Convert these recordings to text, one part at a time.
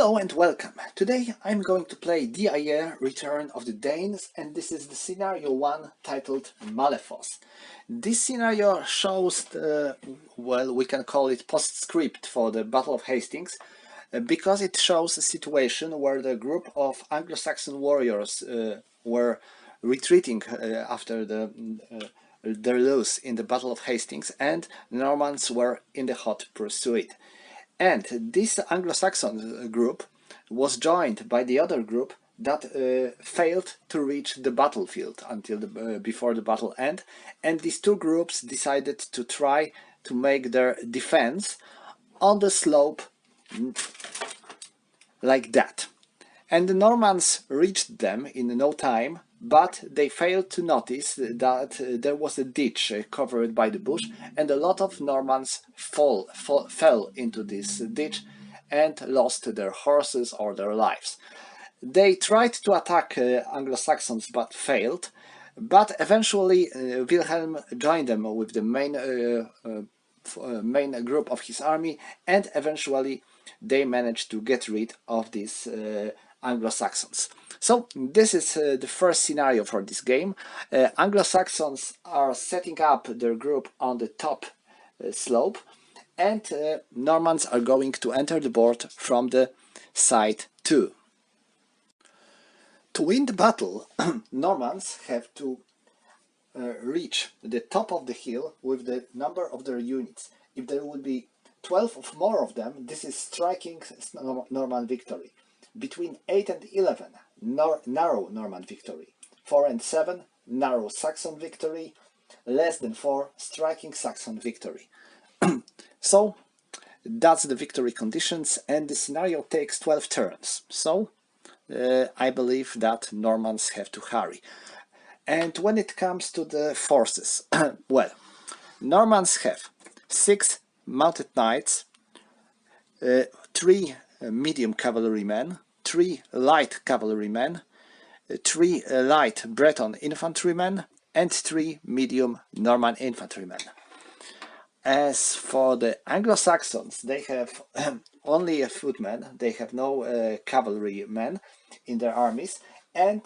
Hello and welcome. Today I'm going to play Diex Aie, Return of the Danes, and this is the scenario 1 titled Malefosse. This scenario shows well, we can call it postscript for the Battle of Hastings, because it shows a situation where the group of Anglo-Saxon warriors were retreating after their loss in the Battle of Hastings, and Normans were in the hot pursuit. And this Anglo-Saxon group was joined by the other group that failed to reach the battlefield until before the battle end, and these two groups decided to try to make their defense on the slope like that. And the Normans reached them in no time, but they failed to notice that there was a ditch covered by the bush, and a lot of Normans fell into this ditch and lost their horses or their lives. They tried to attack Anglo-Saxons but failed, but eventually Wilhelm joined them with the main group of his army, and eventually they managed to get rid of these Anglo-Saxons. So this is the first scenario for this game. Anglo-Saxons are setting up their group on the top slope, and Normans are going to enter the board from the side 2. To win the battle, Normans have to reach the top of the hill with the number of their units. If there would be 12 or more of them, this is striking Norman victory. Between 8 and 11, narrow Norman victory. 4 and 7, narrow Saxon victory. Less than 4, striking Saxon victory. So that's the victory conditions, and the scenario takes 12 turns. So I believe that Normans have to hurry. And when it comes to the forces, well, Normans have 6 mounted knights, 3 medium cavalrymen, 3 light cavalrymen, 3 light Breton infantrymen, and 3 medium Norman infantrymen. As for the Anglo-Saxons, they have only a footman, they have no cavalrymen in their armies, and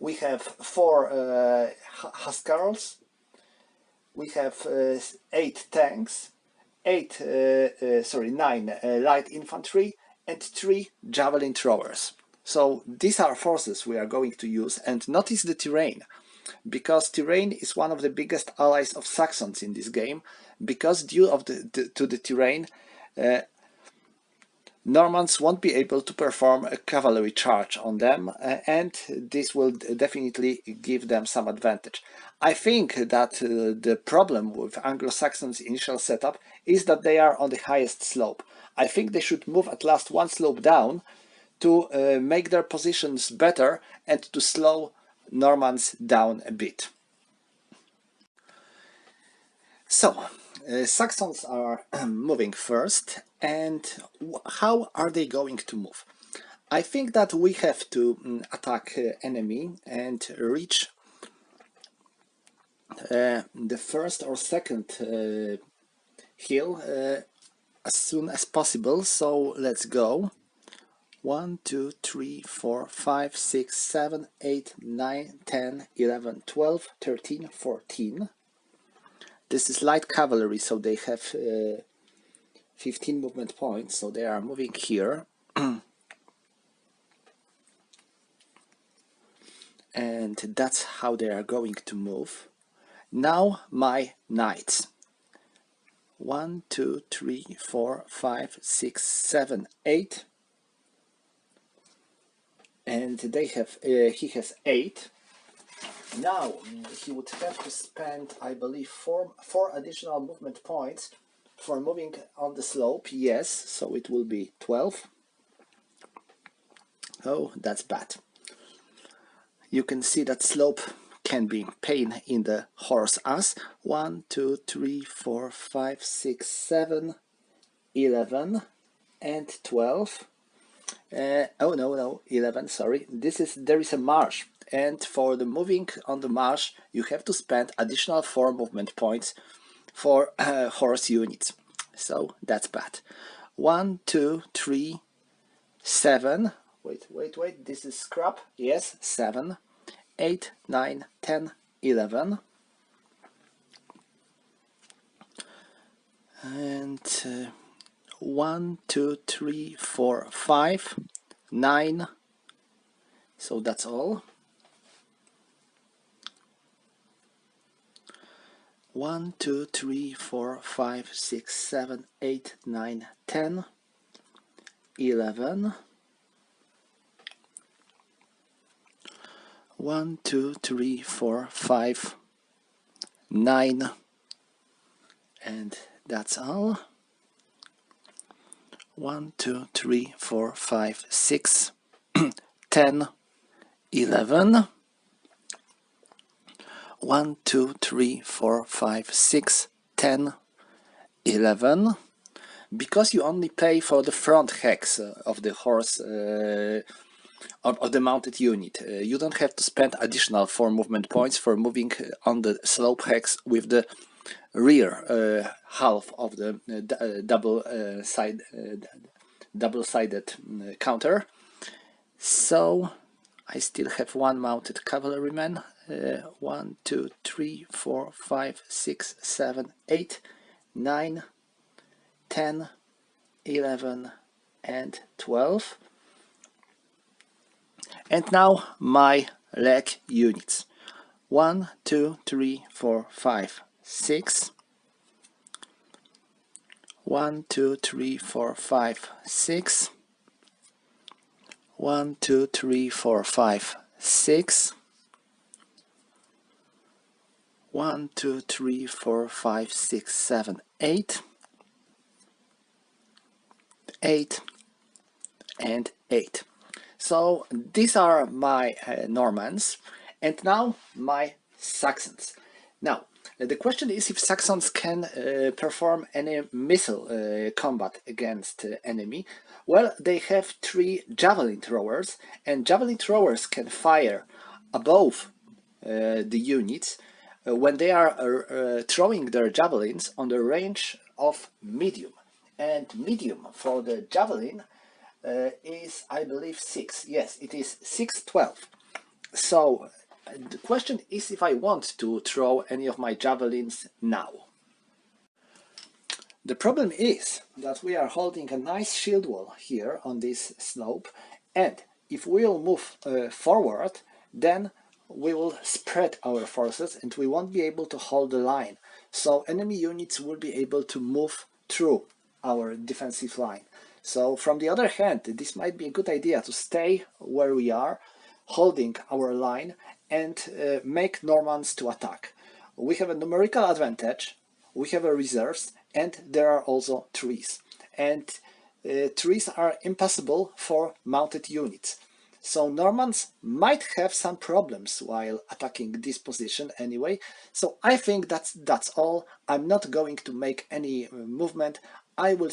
we have 4 Huscarls, we have 8 tanks, 9 light infantry, and 3 javelin throwers. So these are forces we are going to use. And notice the terrain, because terrain is one of the biggest allies of Saxons in this game, because due to the terrain, Normans won't be able to perform a cavalry charge on them, and this will definitely give them some advantage. I think that the problem with Anglo-Saxons' initial setup is that they are on the highest slope. I think they should move at last one slope down to make their positions better and to slow Normans down a bit. So, Saxons are moving first, and how are they going to move? I think that we have to attack enemy and reach the first or second hill as soon as possible. So let's go. 1, 2, 3, 4, 5, 6, 7, 8, 9, 10, 11, 12, 13, 14. This is light cavalry, so they have 15 movement points, so they are moving here. And that's how they are going to move. Now my knights. 1, 2, 3, 4, 5, 6, 7, 8. And they have he has 8. Now he would have to spend, I believe, 4 additional movement points for moving on the slope. Yes, so it will be 12. Oh, that's bad. You can see that slope can be pain in the horse ass. 1, 2, 3, 4, 5, 6, 7, 11, and 12. Oh no, 11, sorry. There is a marsh, and for the moving on the marsh you have to spend additional 4 movement points for horse units. So that's bad. 1, 2, 3, 7. Wait, this is scrap. Yes, 7, 8, 9, 10, 11. And 1, 2, 3, 4, 5, 9. So that's all. 1, 2, 3, 4, 5, 6, 7, 8, 9, 10, 11. 1, 2, 3, 4, 5, 9. And that's all. 1, 2, 3, 4, 5, 6, 10, 11. 1, 2, 3, 4, 5, 6, 10, 11. Because you only pay for the front hex of the horse of the mounted unit, you don't have to spend additional 4 movement points for moving on the slope hex with the rear half of the double-sided counter. So I still have 1 mounted cavalryman. 1, 2, 3, 4, 5, 6, 7, 8, 9, 10, 11, and 12. And now my leg units. 1, 2, 3, 4, 5, 6. 1, 2, 3, 4, 5, 6. 1, 2, 3, 4, 5, 6. 1, 2, 3, 4, 5, 6, 7, 8. 8 and 8. So these are my Normans, and now my Saxons. Now the question is if Saxons can perform any missile combat against enemy. Well, they have 3 javelin throwers, and javelin throwers can fire above the units when they are throwing their javelins on the range of medium. And medium for the javelin is, I believe, 6. Yes, it is 6-12. So the question is if I want to throw any of my javelins now. The problem is that we are holding a nice shield wall here on this slope, and if we'll move forward, then we will spread our forces and we won't be able to hold the line. So enemy units will be able to move through our defensive line. So from the other hand, this might be a good idea to stay where we are, holding our line, and make Normans to attack. We have a numerical advantage, we have a reserves, and there are also trees. And trees are impassable for mounted units. So Normans might have some problems while attacking this position anyway. So I think that's all. I'm not going to make any movement. I will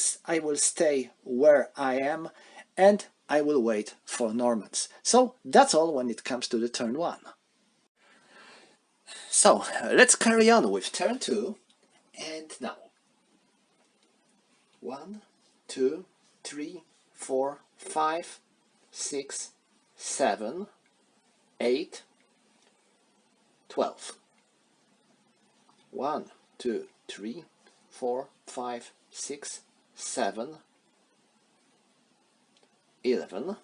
stay where I am, and I will wait for Normans. So that's all when it comes to the turn 1. So let's carry on with turn 2, and now 1, 2, 3, 4, 5, 6, 7, 8, 12. 1, 2, 3, 4, 5, 6, 7, 11,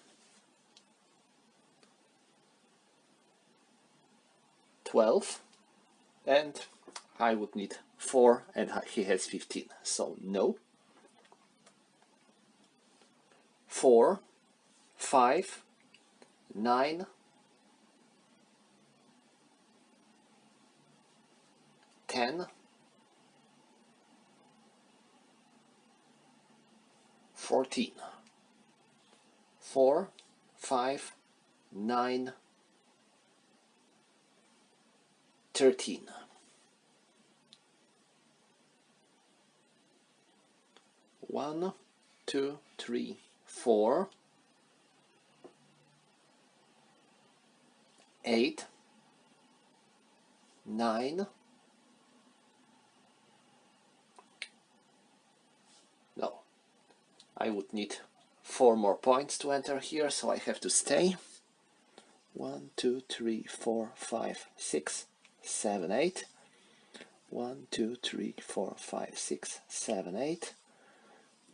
12, and I would need 4, and he has 15, so no. 4, 5, 9, 10, 14. 4, 5, 9, 13. 1, 2, 3, 4, 8, 9, no, I would need 4 more points to enter here, so I have to stay. 1, 2, 3, 4, 5, 6, 7, 8. 1, 2, 3, 4, 5, 6, 7, 8.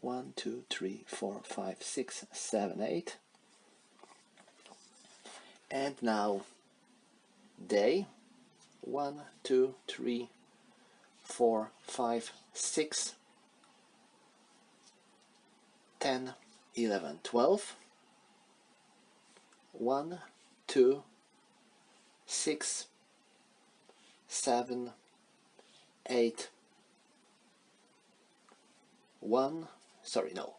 1, 2, 3, 4, 5, 6, 7, 8. And now day. 1, 2, 3, 4, 5, 6, 10, 11, 12. 1, 2, 6, 7, 8. 1. Sorry, no.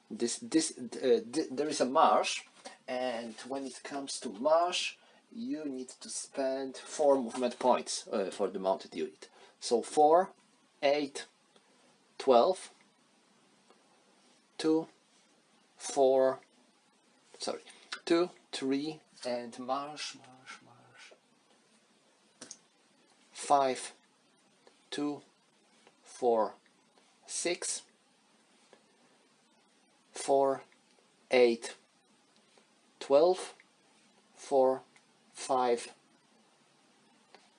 There is a marsh, and when it comes to marsh, you need to spend 4 movement points for the mounted unit. So 4, 8, 12, 2, 4, sorry, 2, 3, and marsh, 5, 2, 4, 6, 4, 8, 12, 4, 5,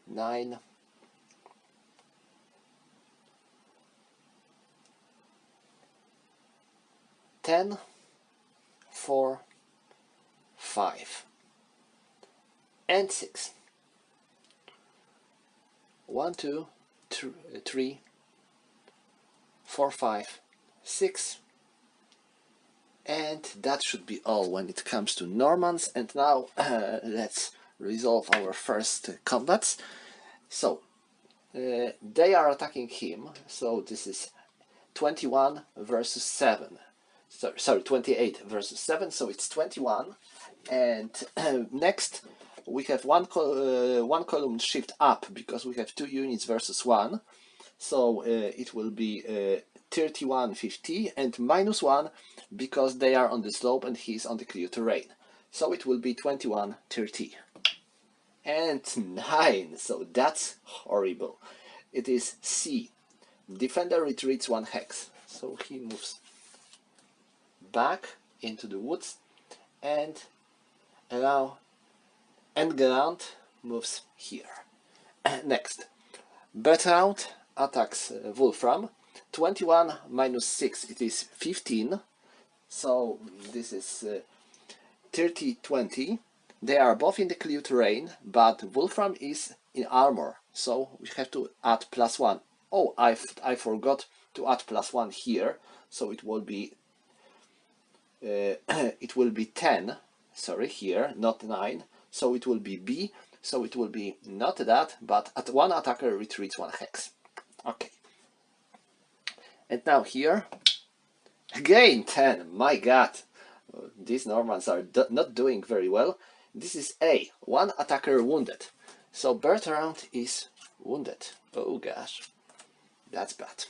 9, 10, 4, 5, and 6. 1, 2, 3, 4, 5, 6. And that should be all when it comes to Normans. And now let's resolve our first combats. So they are attacking him. So this is 21 versus 7. Sorry, 28 versus 7. So it's 21. And next we have one column shift up because we have 2 units versus 1. So it will be 3150 and -1 because they are on the slope and he's on the clear terrain. So it will be 2130. And 9, so that's horrible. It is C. Defender retreats 1 hex. So he moves back into the woods, and now Endground moves here. Next, Bertrand attacks Wolfram. 21 minus 6, it is 15. So this is 30-20. They are both in the clear terrain, but Wolfram is in armor, so we have to add +1. Oh, I forgot to add +1 here, so it will be it will be 10. Sorry, here, not 9. So it will be B. So it will be not that, but at 1 attacker retreats 1 hex. Okay. And now here, again 10. My God, these Normans are not doing very well. This is A. 1 attacker wounded. So Bertrand is wounded. Oh gosh, that's bad.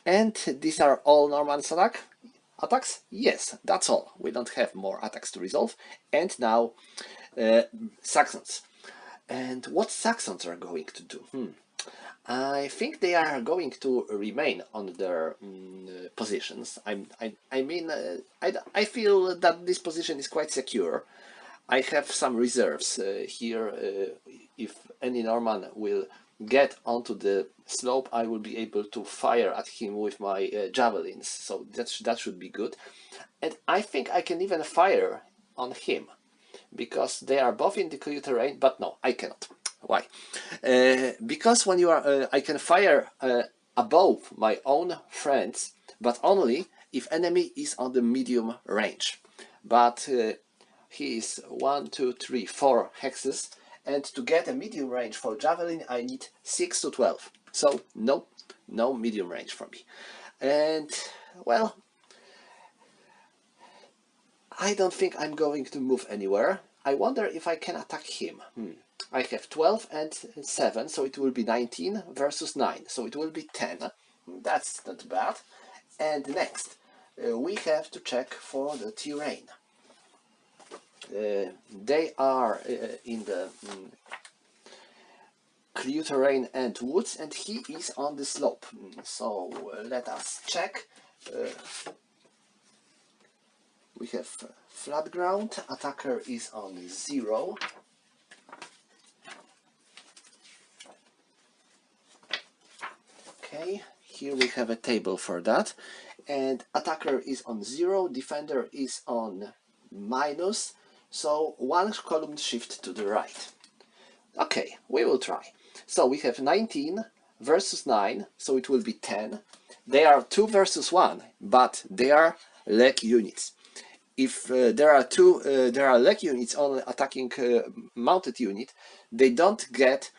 And these are all Norman Saga attacks? Yes, that's all. We don't have more attacks to resolve. And now Saxons. And what Saxons are going to do? I think they are going to remain on their positions. I feel that this position is quite secure. I have some reserves here. If any Norman will get onto the slope, I will be able to fire at him with my javelins. So that should be good. And I think I can even fire on him, because they are both in the clear terrain. But no, I cannot. Why? Because when you are, I can fire above my own friends, but only if enemy is on the medium range. But he is 1, 2, 3, 4 hexes, and to get a medium range for javelin, I need 6 to 12. So no medium range for me. And well, I don't think I'm going to move anywhere. I wonder if I can attack him. I have 12 and 7, so it will be 19 versus 9, so it will be 10. That's not bad. And next, we have to check for the terrain. They are in the clear terrain and woods, and he is on the slope. So let us check. We have flat ground, attacker is on 0. Okay, here we have a table for that. And attacker is on 0, defender is on minus, so 1 column shift to the right. Okay, we will try. So we have 19 versus 9, so it will be 10. They are 2 versus 1, but they are leg units. If there are leg units on attacking mounted unit, they don't get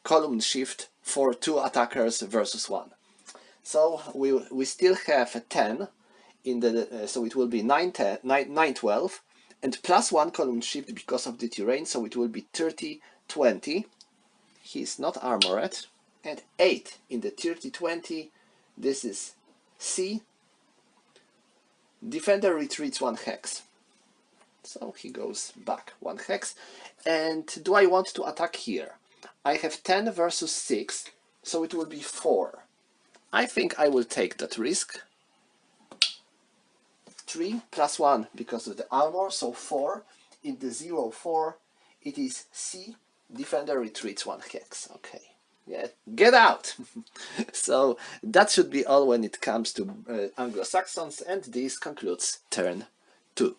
column shift for 2 attackers versus 1. So we still have a 10 in the so it will be 9, 10, 9 12 and plus 1 column shift because of the terrain, so it will be 30 20. He's not armored, and 8 in the 30 20. This is C. Defender retreats 1 hex, so he goes back 1 hex. And do I want to attack here? I have 10 versus 6, so it will be 4. I think I will take that risk. 3 plus 1 because of the armor, so 4. In the 0 4, it is C. Defender retreats 1 hex. Okay, yeah, get out! So that should be all when it comes to Anglo-Saxons, and this concludes turn 2.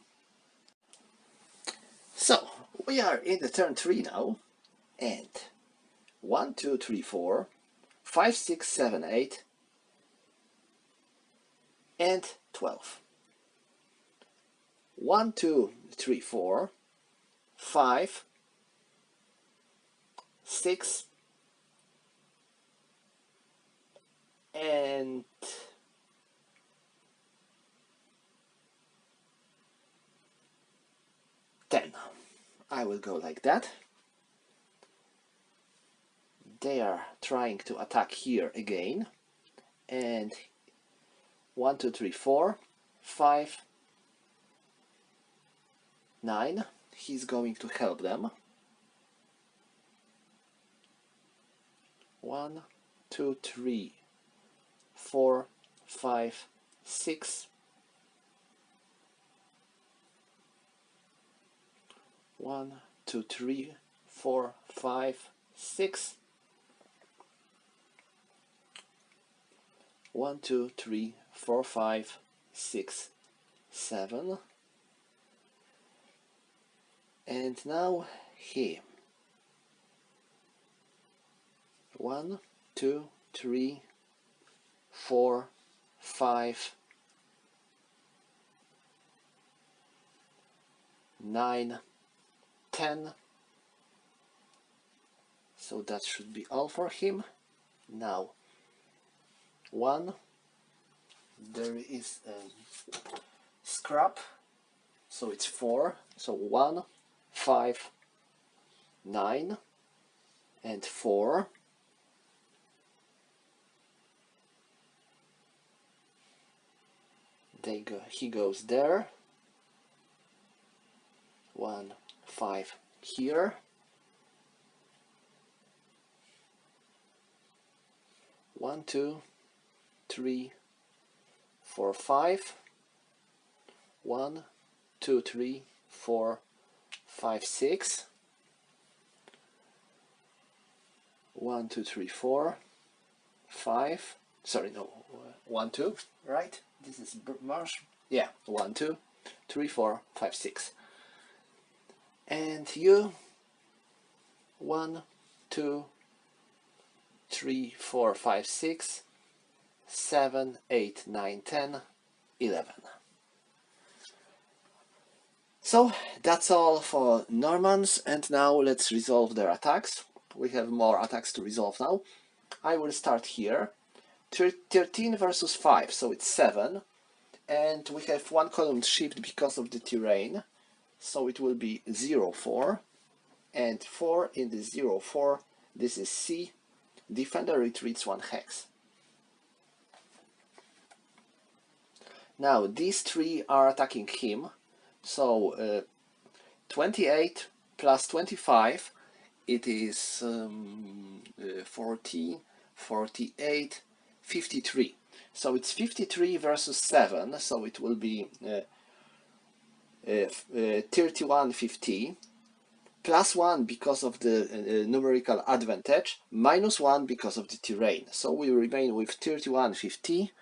So we are in the turn 3 now, and 1 2 3 4 5 6 7 8 and 12. 1 2 3 4 5 6 and 10. I will go like that. They are trying to attack here again, and 1 2 3 4 5 9. He's going to help them. 1 2 3 4 5 6. 1 2 3 4 5 6. 1 2 3 4 5 6 7. And now he. 1 2 3 4 5 9 10. So that should be all for him. Now 1, there is a scrap, so it's 4, so 1 5 9 and 4. He goes there. 1 5 here. 1 2 3 4 5. 1 2 3 4 5 6. 1 2 3 4 5. Sorry, no, 1 2, right? This is marsh. Yeah, 1 2 3 4 5 6. And you 1 2 3 4 5 6 7 8 9 10 11. So that's all for Normans, and now let's resolve their attacks. We have more attacks to resolve now. I will start here. 13 versus 5, so it's 7. And we have 1 column shift because of the terrain, so it will be 0 4. And 4 in the 0 4, this is C. Defender retreats 1 hex. Now these 3 are attacking him, so 28 plus 25, it is 40, 48, 53. So it's 53 versus 7, so it will be 3150, plus 1 because of the numerical advantage, minus 1 because of the terrain. So we remain with 3150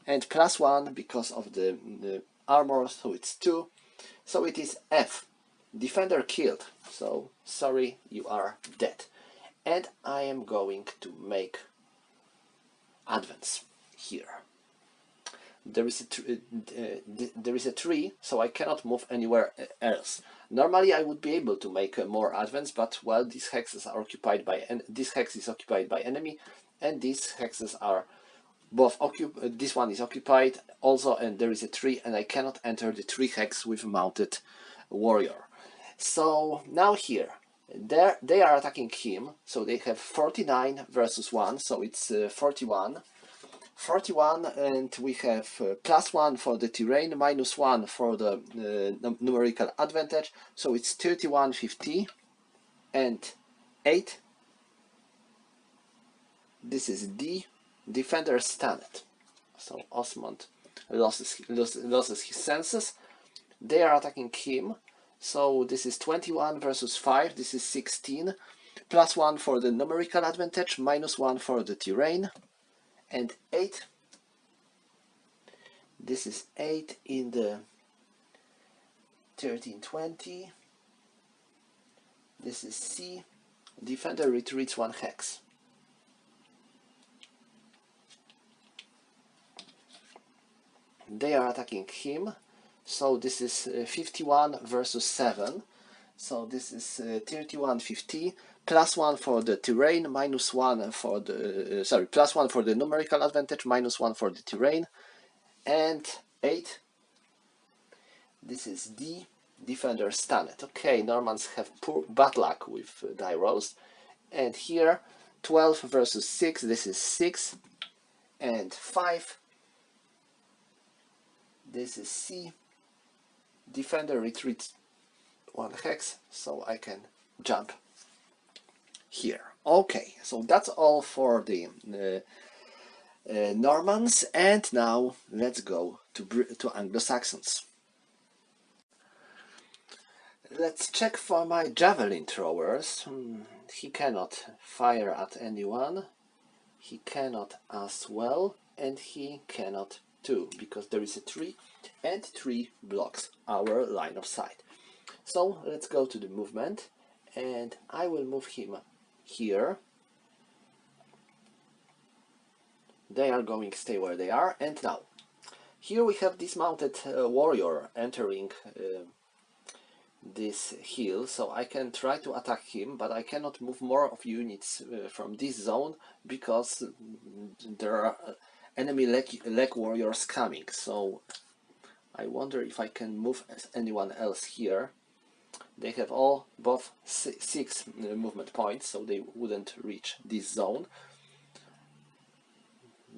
and plus 1 because of the armor, so it's 2. So it is F. Defender killed. So sorry, you are dead. And I am going to make advance here. There is a tree, so I cannot move anywhere else. Normally I would be able to make more advance, but well, these hexes are occupied by, and this hex is occupied by enemy, and these hexes are both occupied. This one is occupied also, and there is a tree, and I cannot enter the tree hex with a mounted warrior. So now here, they are attacking him, so they have 49 versus 1, so it's 41. 41, and we have plus 1 for the terrain, minus 1 for the numerical advantage, so it's 3150 and 8. This is D. Defender stunned, so Osmond loses his senses. They are attacking him, so this is 21 versus 5, this is 16, plus 1 for the numerical advantage, minus 1 for the terrain, and 8. This is 8 in the 1320. This is C. Defender retreats 1 hex. They are attacking him, so this is 51 versus 7. So this is 3150, plus 1 for the terrain, minus 1 for the plus 1 for the numerical advantage, minus 1 for the terrain, and 8. This is D. Defender stunned. Okay, Normans have bad luck with die rolls. And here 12 versus 6. This is 6 and 5. This is C. Defender retreats 1 hex, so I can jump here. Okay, so that's all for the Normans, and now let's go to Anglo-Saxons. Let's check for my javelin throwers. He cannot fire at anyone. He cannot as well, and he cannot too, because there is a tree, and tree blocks our line of sight. So let's go to the movement, and I will move him here. They are going to stay where they are, and now here we have dismounted warrior entering this hill, so I can try to attack him, but I cannot move more of units from this zone because there are enemy leg warriors coming. So I wonder if I can move anyone else here. They have both 6 movement points, so they wouldn't reach this zone.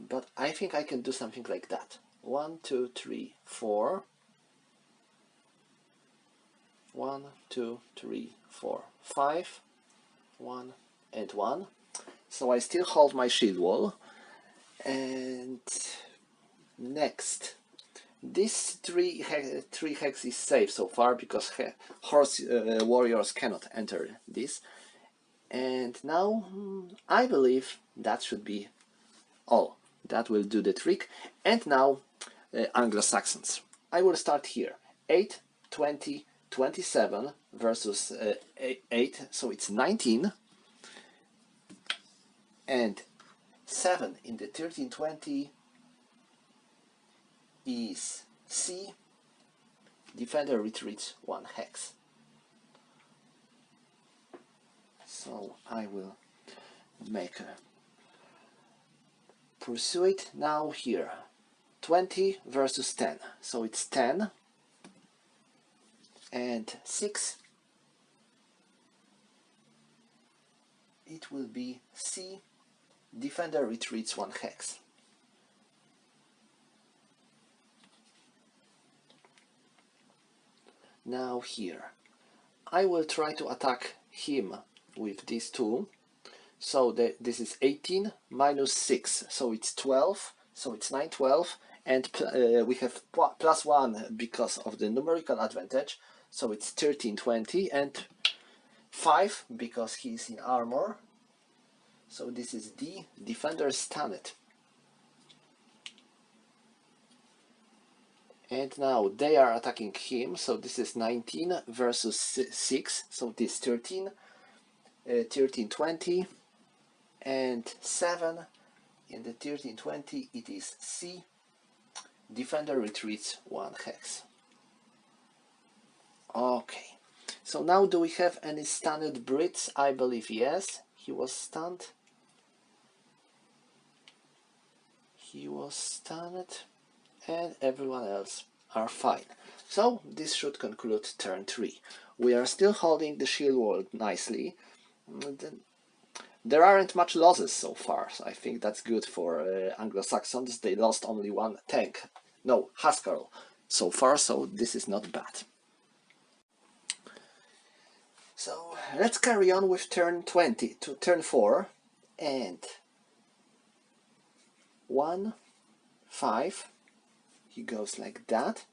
But I think I can do something like that. 1, 2, 3, 4. 1, 2, 3, 4, 5. 1 and 1. So I still hold my shield wall. And next, this 3 hex is safe so far because horse warriors cannot enter this. And now I believe that should be all. That will do the trick. And now Anglo-Saxons. I will start here. 8, 20, 27 versus 8, so it's 19. And 7 in the 1320 is C. Defender retreats 1 hex. So I will make a pursuit now here. 20 versus 10. So it's 10 and 6. It will be C. Defender retreats 1 hex. Now here, I will try to attack him with these 2. So this is 18 minus 6, so it's 12, so it's 9, 12, and we have +1 because of the numerical advantage, so it's 13, 20, and 5 because he's in armor, so this is D, defender stunned. And now they are attacking him, so this is 19 versus 6, so this 13, 13, 20, and 7. In the 13, 20 it is C, defender retreats 1 hex. Okay, so now do we have any stunned Brits? I believe yes, he was stunned. He was stunned, and everyone else are fine. So this should conclude turn 3. We are still holding the shield wall nicely. There aren't much losses so far, so I think that's good for Anglo-Saxons. They lost only 1 tank, no, Huskarl so far, so this is not bad. So let's carry on with turn 20 to turn 4, and 1, 5, he goes like that.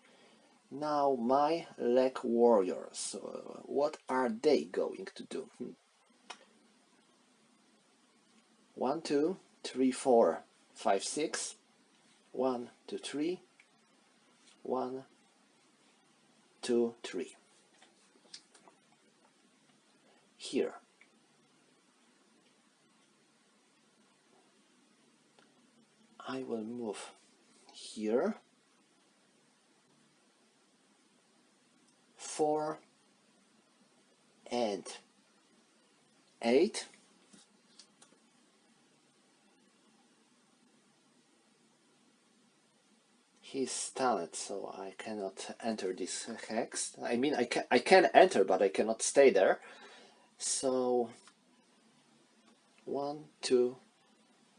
Now my leg warriors, what are they going to do? 1, 2, 3, 4, 5, 6, 1, 2, 3, 1, 2, 3. Here. I will move here. 4 and 8. He's stunned, so I cannot enter this hex. I mean, I can enter, but I cannot stay there. So 1, 2,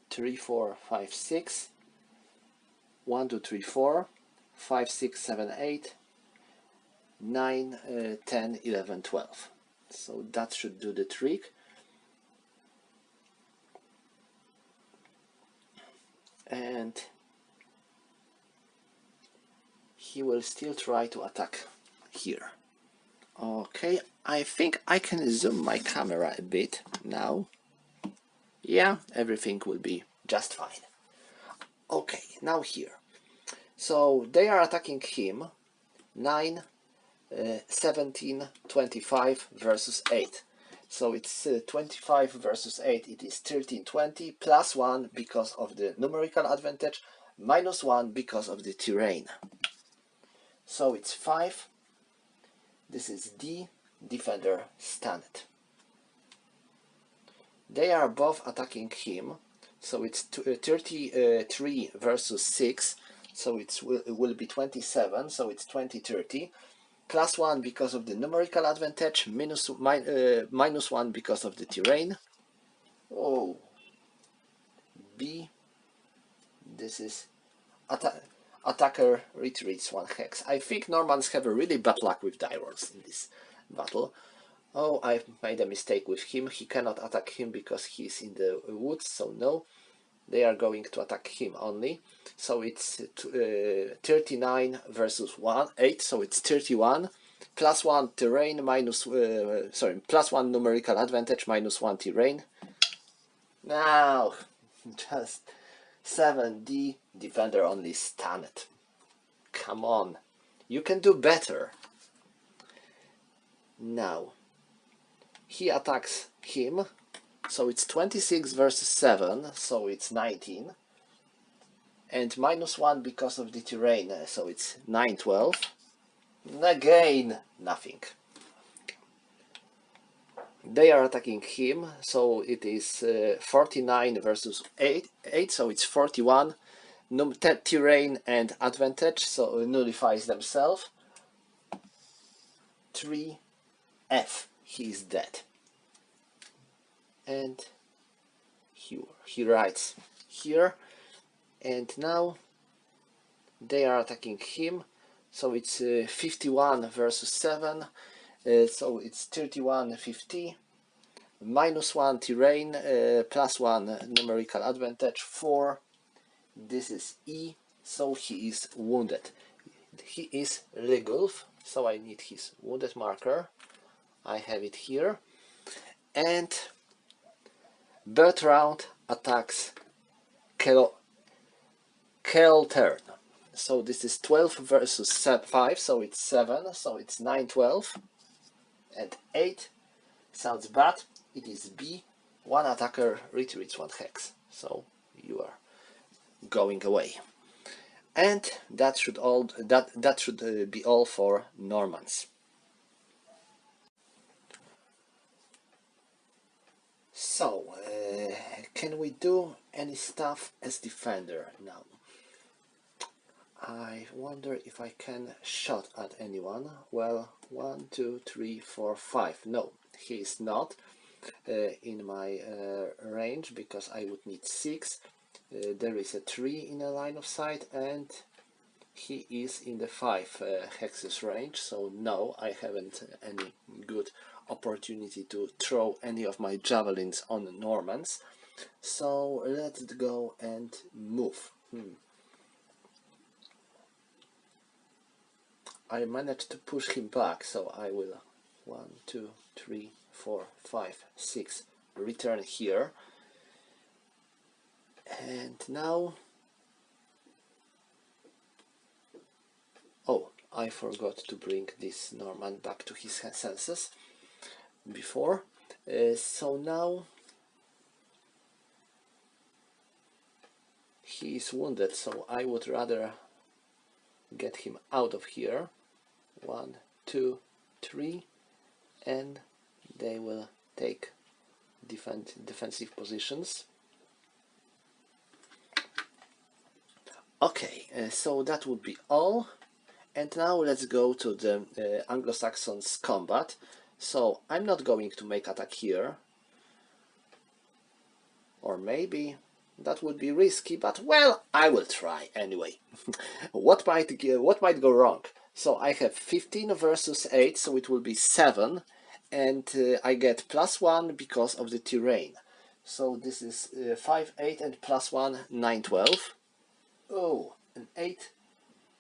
3, 4, 5, 6. 1, 2, 3, 4, 5, 6, 7, 8, 9, 10, 11, 12. So that should do the trick. And he will still try to attack here. Okay, I think I can zoom my camera a bit now. Yeah, everything will be just fine. Okay, now here. So they are attacking him. 9, 17, 25 versus 8. So it's 25 versus 8. It is 13, 20, +1 because of the numerical advantage, -1 because of the terrain. So it's 5. This is D, defender stunned. They are both attacking him, so it's 33 versus 6, so it will be 27, so it's 20, 30. +1 because of the numerical advantage, -1 because of the terrain. Oh, B, this is attacker retreats 1 hex. I think Normans have a really bad luck with die rolls in this battle. Oh, I made a mistake with him. He cannot attack him because he's in the woods, so no. They are going to attack him only. So it's 39 versus 8, so it's 31. +1 terrain, +1 numerical advantage, -1 terrain. Now, just 7D, defender only stunned. Come on, you can do better. Now, he attacks him, so it's 26 versus 7, so it's 19. And -1 because of the terrain, so it's 9, 12. Again, nothing. They are attacking him, so it is 49 versus 8, so it's 41. Terrain and advantage, so nullifies themselves. 3F, he is dead. And he writes here, and now they are attacking him, so it's 51 versus 7, so it's 31, 50, -1 terrain, +1 numerical advantage, 4. This is E, so he is wounded. He is Ligulf, so I need his wounded marker. I have it here. And Bertrand attacks Keltern. So this is 12 versus 5, so it's 7, so it's 9, 12. And 8 sounds bad. It is B. One attacker retreats 1 hex. So you are going away. And that should be all for Normans. So, can we do any stuff as defender now? I wonder if I can shot at anyone. Well, 1, 2, 3, 4, 5. No, he is not in my range, because I would need 6. There is a 3 in a line of sight, and he is in the 5 hexes range, so no, I haven't any good opportunity to throw any of my javelins on Normans. So let's go and move. I managed to push him back, so I will 1, 2, 3, 4, 5, 6 return here. And now, oh, I forgot to bring this Norman back to his senses before. So now he is wounded, so I would rather get him out of here. 1, 2, 3, and they will take defensive positions. Okay, so that would be all. And now let's go to the Anglo-Saxons combat. So I'm not going to make attack here. Or maybe that would be risky, but well, I will try anyway. What might go wrong? So I have 15 versus 8, so it will be 7, and I get +1 because of the terrain. So this is 5, 8, and +1, 9, 12. Oh, an 8.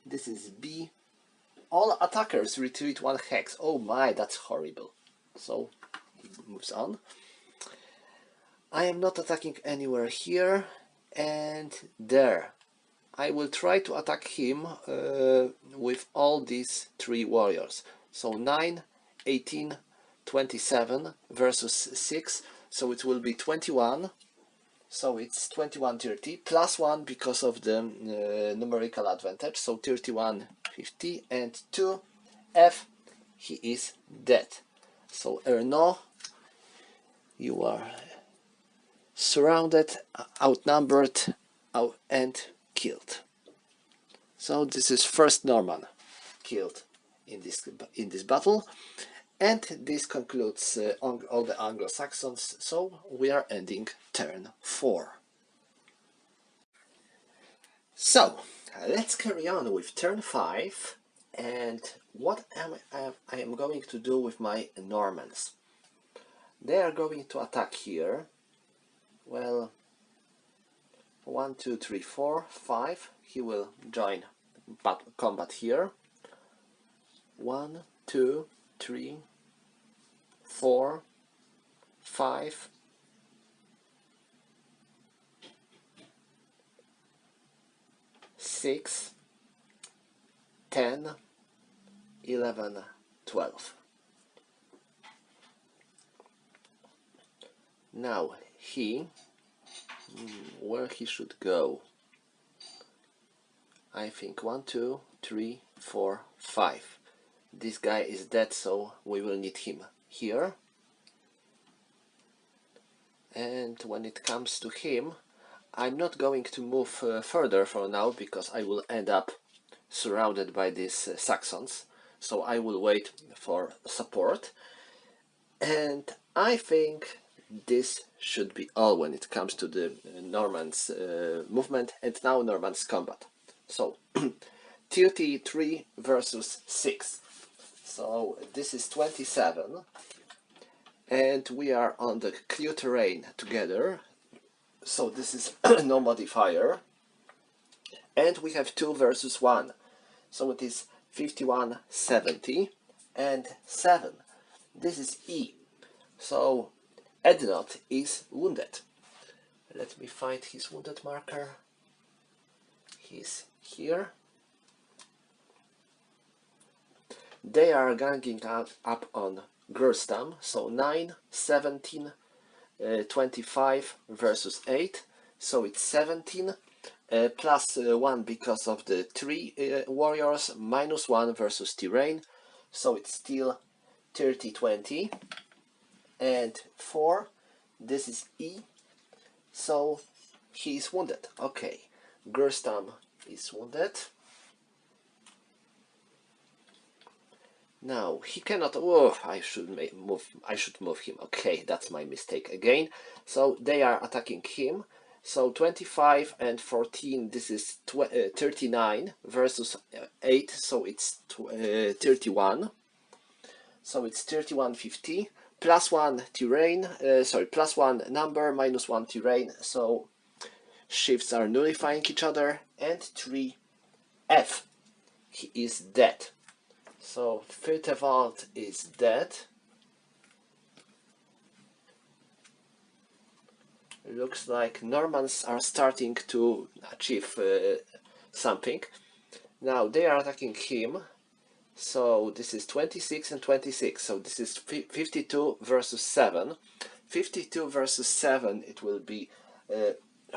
This is B. All attackers retreat 1 hex. Oh my, that's horrible. So he moves on. I am not attacking anywhere here, and there. I will try to attack him with all these 3 warriors. So 9, 18, 27 versus 6, so it will be 21. So it's 21, 30, +1 because of the numerical advantage, so 31, 50, and 2, F, he is dead. So Erno, you are surrounded, outnumbered, and killed. So this is first Norman killed in this battle, and this concludes all the Anglo-Saxons. So we are ending turn 4. So let's carry on with turn 5, and what I am going to do with my Normans. They are going to attack here. Well, 1, 2, 3, 4, 5. He will join combat here. 1, 2, 3, 4, 5. 6, 10, 11, 12. Now he, where he should go? I think 1, 2, 3, 4, 5. This guy is dead, so we will need him here. And when it comes to him, I'm not going to move further for now, because I will end up surrounded by these Saxons. So I will wait for support. And I think this should be all when it comes to the Normans movement, and now Normans combat. So 33 versus 6. So this is 27, and we are on the clear terrain together. So this is no modifier, and we have 2 versus 1, so it is 51, 70, and 7. This is E, so Ednot is wounded. Let me find his wounded marker. He's here. They are ganging up on Gerstam, so 9, 17, 25 versus 8, so it's 17, plus 1 because of the 3 warriors, minus 1 versus terrain, so it's still 30, 20, and 4, this is E, so he is wounded. Okay, Gerstam is wounded. Now he cannot. Oh, I should move him. Okay, that's my mistake again. So they are attacking him. So 25 and 14. This is 39 versus 8. So it's 31. So it's 3150 plus 1 terrain. Sorry, plus 1 number minus 1 terrain. So shifts are nullifying each other. And 3 F. He is dead. So Fürtewald is dead. Looks like Normans are starting to achieve something. Now they are attacking him. So this is 26 and 26. So this is 52 versus 7. 52 versus 7, it will be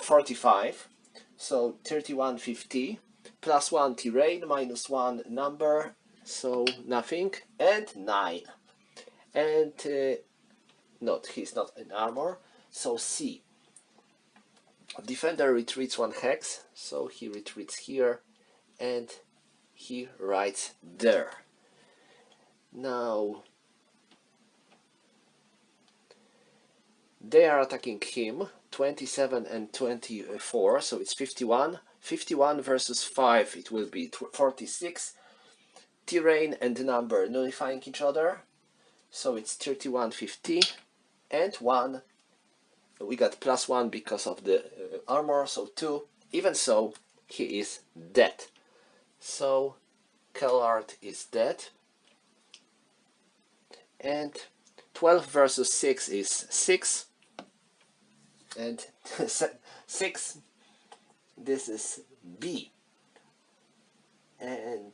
45. So 3150 plus 1 terrain minus 1 number. So nothing, and 9, and he's not in armor, so C. Defender retreats 1 hex, so he retreats here, and he rides there. Now they are attacking him, 27 and 24, so it's 51. 51 versus 5, it will be 46. Terrain and number nullifying each other, so it's 3150, and 1, we got plus 1 because of the armor, so 2, even so he is dead. So Kellard is dead, and 12 versus 6 is 6, and 6, this is B, and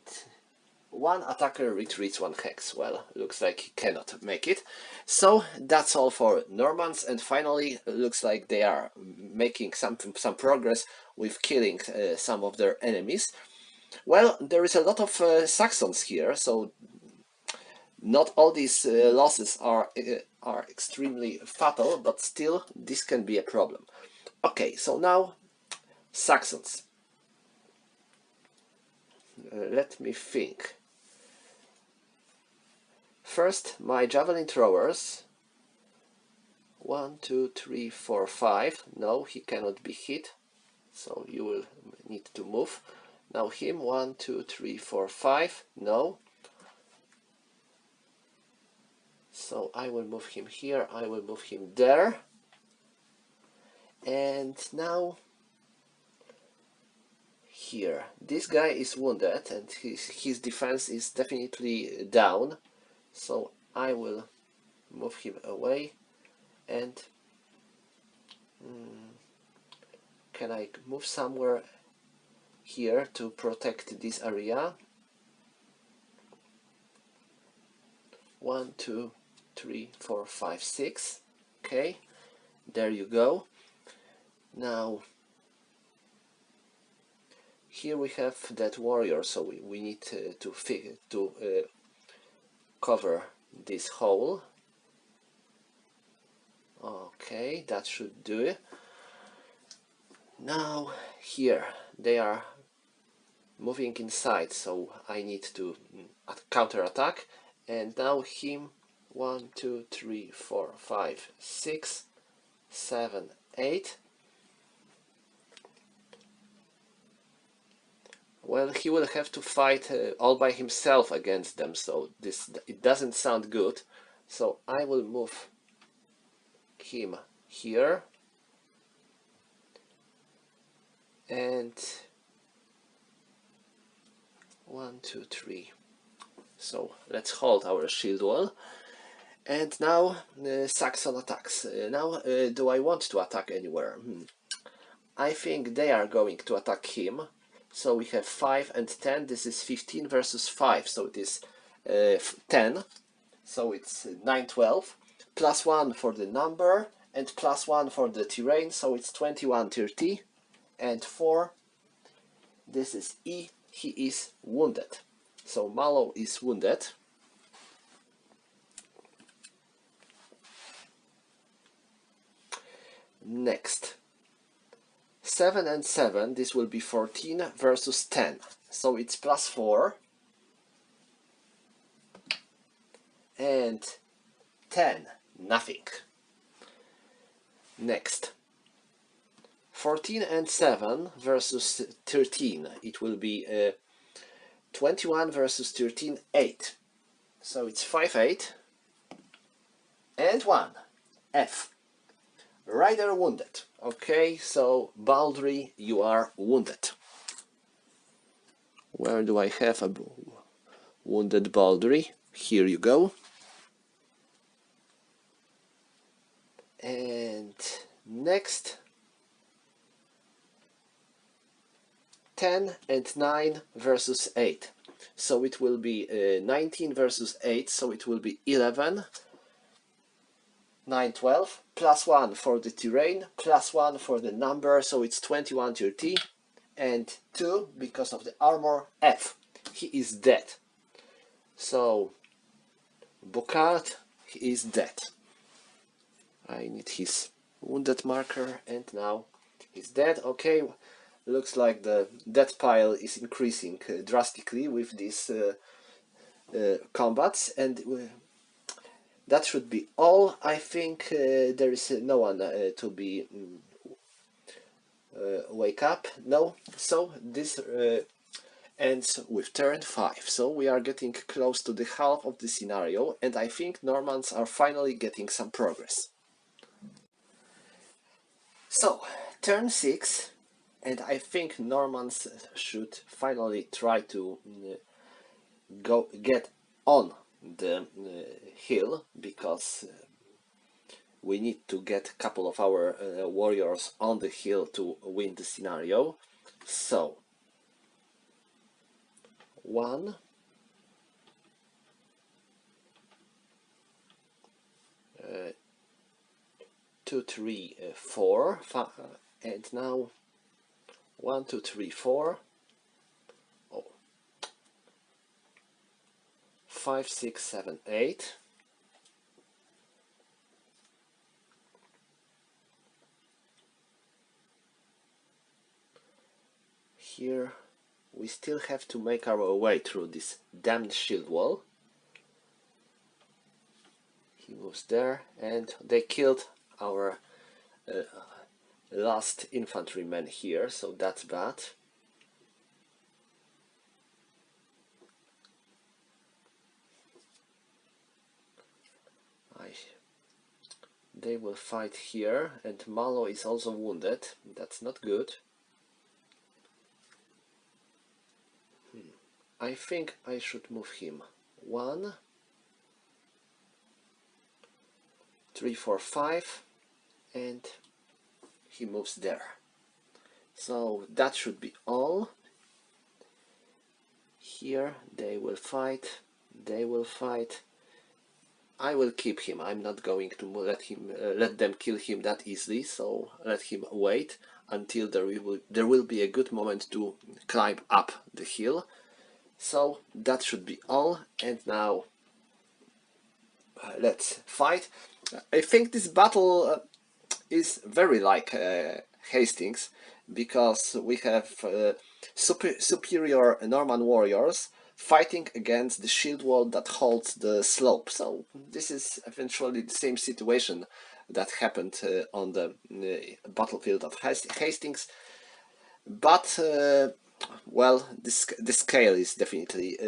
1 attacker retreats 1 hex. Well, looks like he cannot make it. So that's all for Normans, and finally looks like they are making some progress with killing some of their enemies. Well, there is a lot of Saxons here, so not all these losses are extremely fatal, but still this can be a problem. Okay, so now Saxons. Let me think. First, my javelin throwers. 1, 2, 3, 4, 5. No, he cannot be hit, so you will need to move. Now him, 1, 2, 3, 4, 5. No. So I will move him here, I will move him there. And now here. This guy is wounded and his defense is definitely down. So I will move him away, and can I move somewhere here to protect this area? 1, 2, 3, 4, 5, 6. Okay, there you go. Now here we have that warrior, so we need to cover this hole. Okay, that should do it. Now here they are moving inside, so I need to counter attack. And now him, 1, 2, 3, 4, 5, 6, 7, 8. Well, he will have to fight all by himself against them, so it doesn't sound good. So I will move him here, and 1, 2, 3. So let's hold our shield wall. And now Saxon attacks. Do I want to attack anywhere? I think they are going to attack him. So we have 5 and 10. This is 15 versus 5. So it is 10. So it's 9, 12. Plus 1 for the number and plus 1 for the terrain. So it's 21, 30. And 4. This is E. He is wounded. So Malo is wounded. Next. 7 and 7, this will be 14 versus 10. So it's plus 4. And 10, nothing. Next. 14 and 7 versus 13. It will be 21 versus 13, 8. So it's 5, 8. And 1. F. Rider wounded. Okay, so Baldry, you are wounded. Where do I have a wounded Baldry? Here you go. And next, 10 and 9 versus 8. So it will be 19 versus 8, so it will be 11. 9, 12, plus 1 for the terrain, plus 1 for the number, so it's 21, 30, and 2 because of the armor, F. He is dead. So, Bocard, he is dead. I need his wounded marker, and now he's dead. Okay, looks like the death pile is increasing drastically with these combats, and that should be all. I think there is no one to be wake up. No, so this ends with turn 5. So we are getting close to the half of the scenario, and I think Normans are finally getting some progress. So turn 6, and I think Normans should finally try to get on the hill, because we need to get a couple of our warriors on the hill to win the scenario. So 1, 2, 3, 4, and now 1, 2, 3, 4. 5, 6, 7, 8. Here we still have to make our way through this damned shield wall. He moves there, and they killed our last infantryman here, so that's bad. They will fight here, and Malo is also wounded. That's not good. I think I should move him. 1, 3, 4, 5, and he moves there. So that should be all. Here they will fight. They will fight. I will keep him. I'm not going to let them kill him that easily. So let him wait until there will be a good moment to climb up the hill. So that should be all. And now let's fight. I think this battle is very like Hastings, because we have superior Norman warriors fighting against the shield wall that holds the slope. So this is eventually the same situation that happened on the battlefield of Hastings, but well, the scale is definitely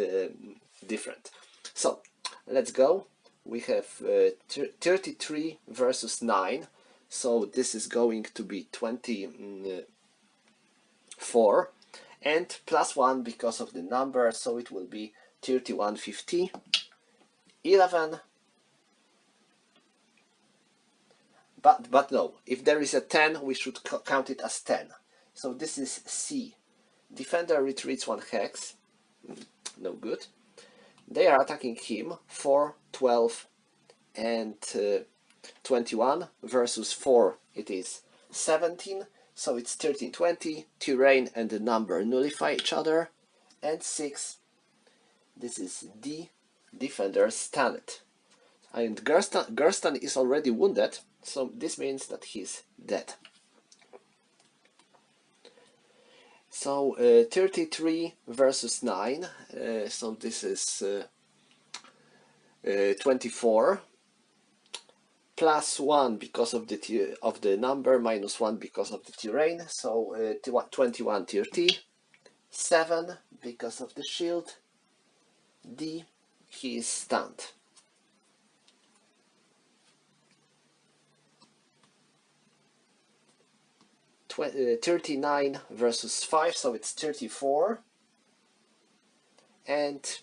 different. So let's go. We have 33 versus 9, so this is going to be 24, and +1 because of the number, so it will be 31, 50, 11. But no, if there is a 10, we should count it as 10. So this is C. Defender retreats 1 hex. No good. They are attacking him 4, 12, and 21 versus 4. It is 17. So it's 13, 20. Terrain and the number nullify each other. And 6. This is D. Defender stunned. And Gerstan is already wounded, so this means that he's dead. So 33 versus 9, so this is 24, +1 because of the number, -1 because of the terrain, so 21, 30, 7 because of the shield, D, he is stunned. 39 versus 5, so it's 34, and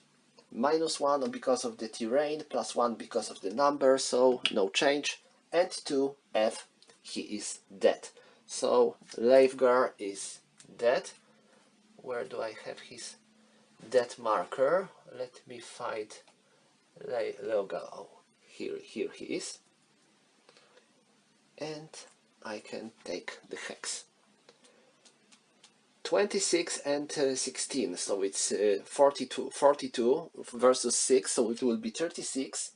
-1 because of the terrain, +1 because of the number, so no change, and 2 F, he is dead. So Leifgar is dead. Where do I have his death marker? Let me find Leifgar. Oh, here he is, and I can take the hex. 26 and 16, so it's 42 versus 6, so it will be 36,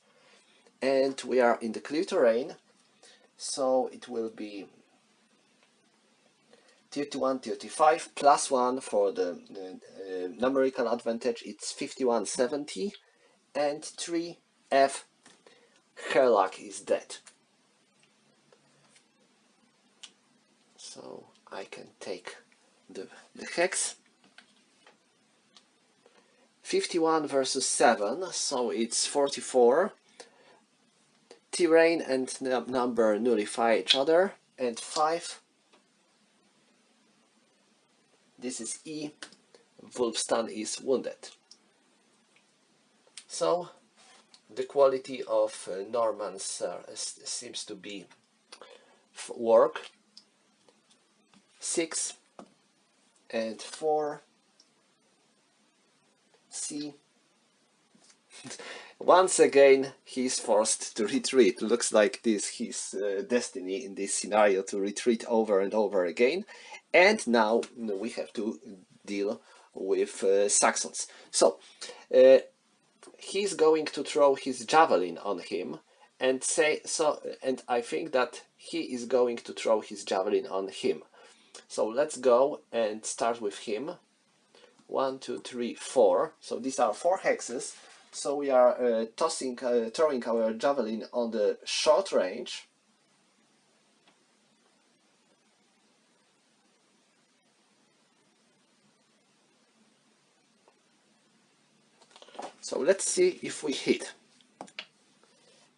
and we are in the clear terrain, so it will be 31, 35, +1 for the numerical advantage, it's 51, 70, and 3 F, Herlach is dead. So I can take the hex. 51 versus 7, so it's 44. Terrain and number nullify each other, and 5. This is E. Wulfstan is wounded. So the quality of Norman's seems to be work. 6 and 4. C. Once again he's forced to retreat. Looks like this his destiny in this scenario, to retreat over and over again. And now we have to deal with Saxons. So he's going to throw his javelin on him and say so, and I think that he is going to throw his javelin on him. So let's go and start with him. 1, 2, 3, 4. So these are 4 hexes. So we are throwing our javelin on the short range. So let's see if we hit.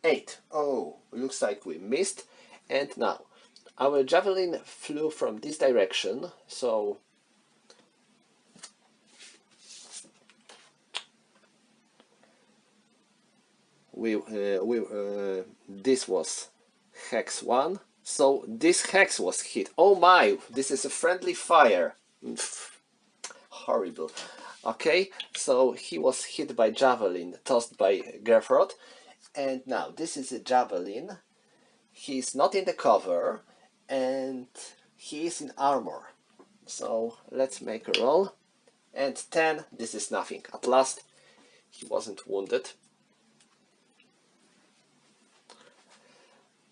8. Oh, looks like we missed. And now our javelin flew from this direction, so this was hex 1, so this hex was hit. Oh my, this is a friendly fire. Horrible. Okay, so he was hit by javelin tossed by Gerfrod, and now this is a javelin. He's not in the cover, and he is in armor. So let's make a roll. And 10, this is nothing. At last, he wasn't wounded.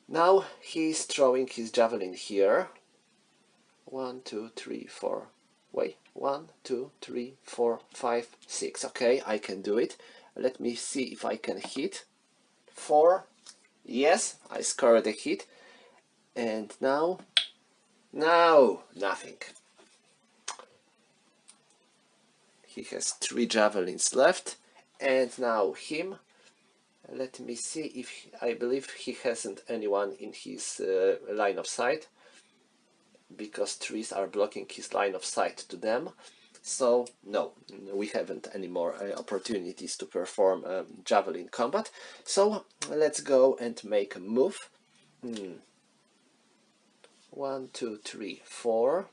Now he's throwing his javelin here. 1, 2, 3, 4. Wait, 1, 2, 3, 4, 5, 6. Okay, I can do it. Let me see if I can hit. 4. Yes, I scored a hit. And now, nothing. He has 3 javelins left. And now him. Let me see if I believe he hasn't anyone in his line of sight, because trees are blocking his line of sight to them. So no, we haven't any more opportunities to perform javelin combat. So let's go and make a move. 1, 2, 3, 4.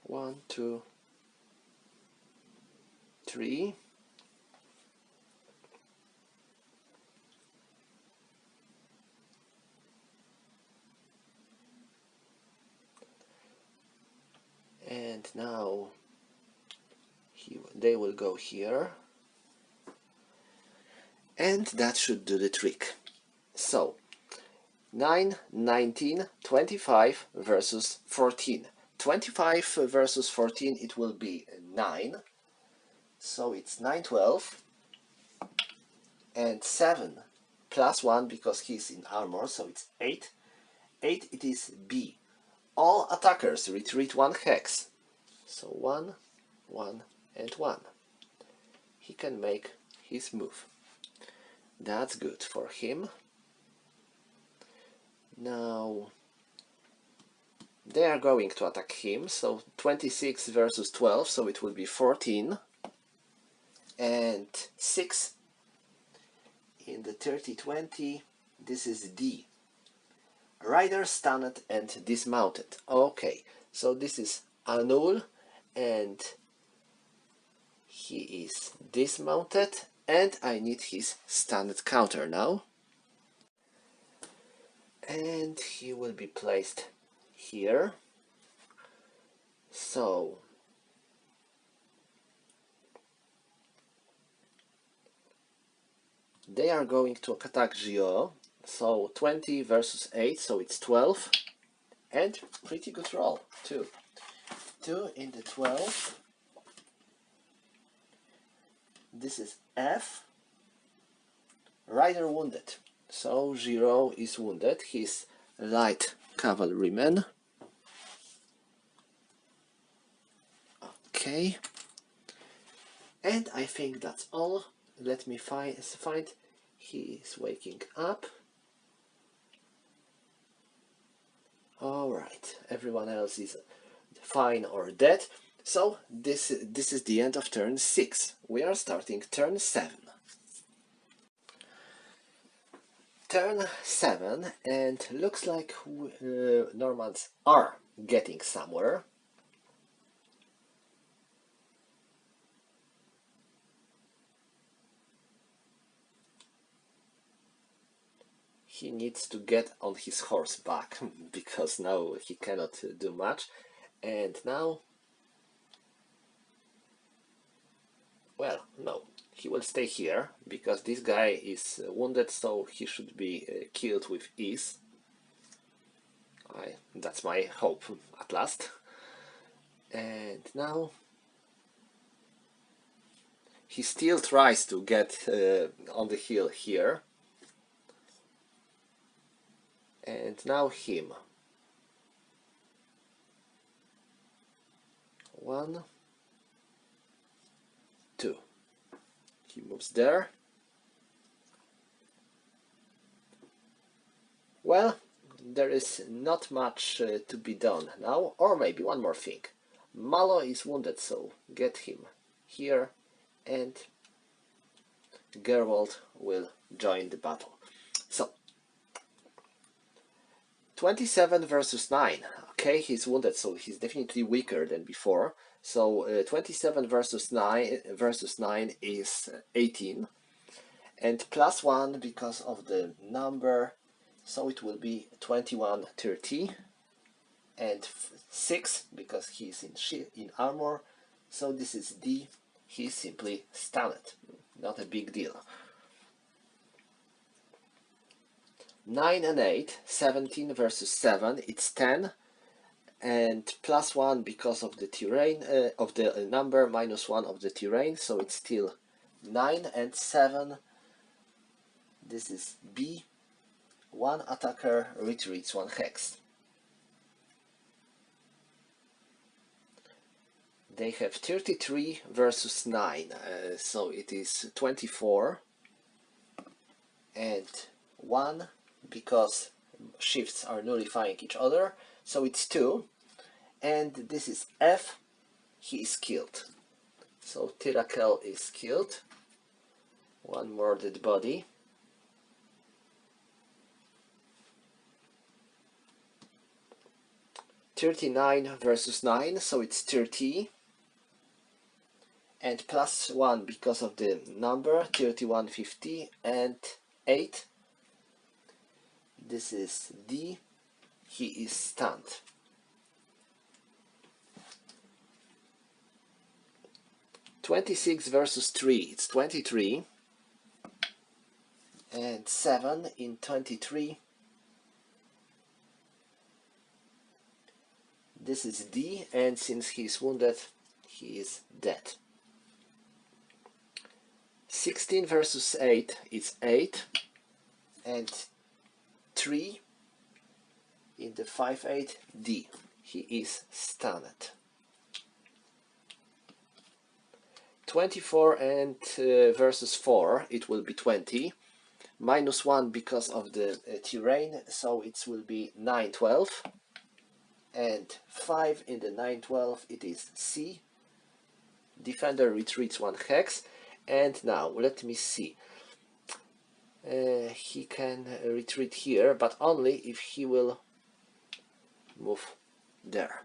1, 2, 3. And now they will go here. And that should do the trick. So 9, 19, 25 versus 14. 25 versus 14, it will be 9. So it's 9, 12. And 7 plus 1 because he's in armor, so it's 8. 8 it is B. All attackers retreat 1 hex. So 1, 1, and 1. He can make his move. That's good for him. Now they are going to attack him, so 26 versus 12, so it will be 14. And 6 in the 30-20, this is D. Rider stunned and dismounted. Okay, so this is Anul and he is dismounted and I need his stunned counter now. And he will be placed here. So they are going to attack Gio. So 20 versus 8, so it's 12. And pretty good roll, 2. 2 in the 12. This is F. Rider wounded. So Giro is wounded. He's light cavalryman. Okay. And I think that's all. Let me find. He is waking up. Alright, everyone else is fine or dead. So this is the end of turn 6. We are starting turn 7. Turn 7, and looks like Normans are getting somewhere. He needs to get on his horse back because now he cannot do much. And now, well, no, he will stay here because this guy is wounded, so he should be killed with ease. That's my hope at last. And now he still tries to get on the hill here. And now him. 1, 2. He moves there. Well, there is not much to be done now, or maybe one more thing. Malo is wounded, so get him here, and Gerwald will join the battle. So 27 versus 9. Okay, he's wounded, so he's definitely weaker than before. So 27 versus 9 is 18, and plus 1 because of the number, so it will be 21, 30, and 6 because he's in armor. So this is D. He's simply stunned. Not a big deal. 9 and 8, 17 versus 7, it's 10, and plus 1 because of the terrain, of the number, minus 1 of the terrain, so it's still 9 and 7. This is B. One attacker retreats 1 hex. They have 33 versus 9, so it is 24, and 1 because shifts are nullifying each other, so it's 2, and this is F. He is killed. So Tyrakel is killed. One more dead body. $39 versus 9, so it's 30. And plus 1 because of the number, 3150 and 8. This is D. He is stunned. 26 versus 3, it's 23. And 7 in 23. This is D, and since he is wounded, he is dead. 16 versus 8, it's 8. And 3 in the 5-8, D. He is stunned. 24 and versus 4, it will be 20. Minus 1 because of the terrain, so it will be 9-12. And 5 in the 9-12, it is C. Defender retreats 1 hex. And now, let me see. He can retreat here, but only if he will move there.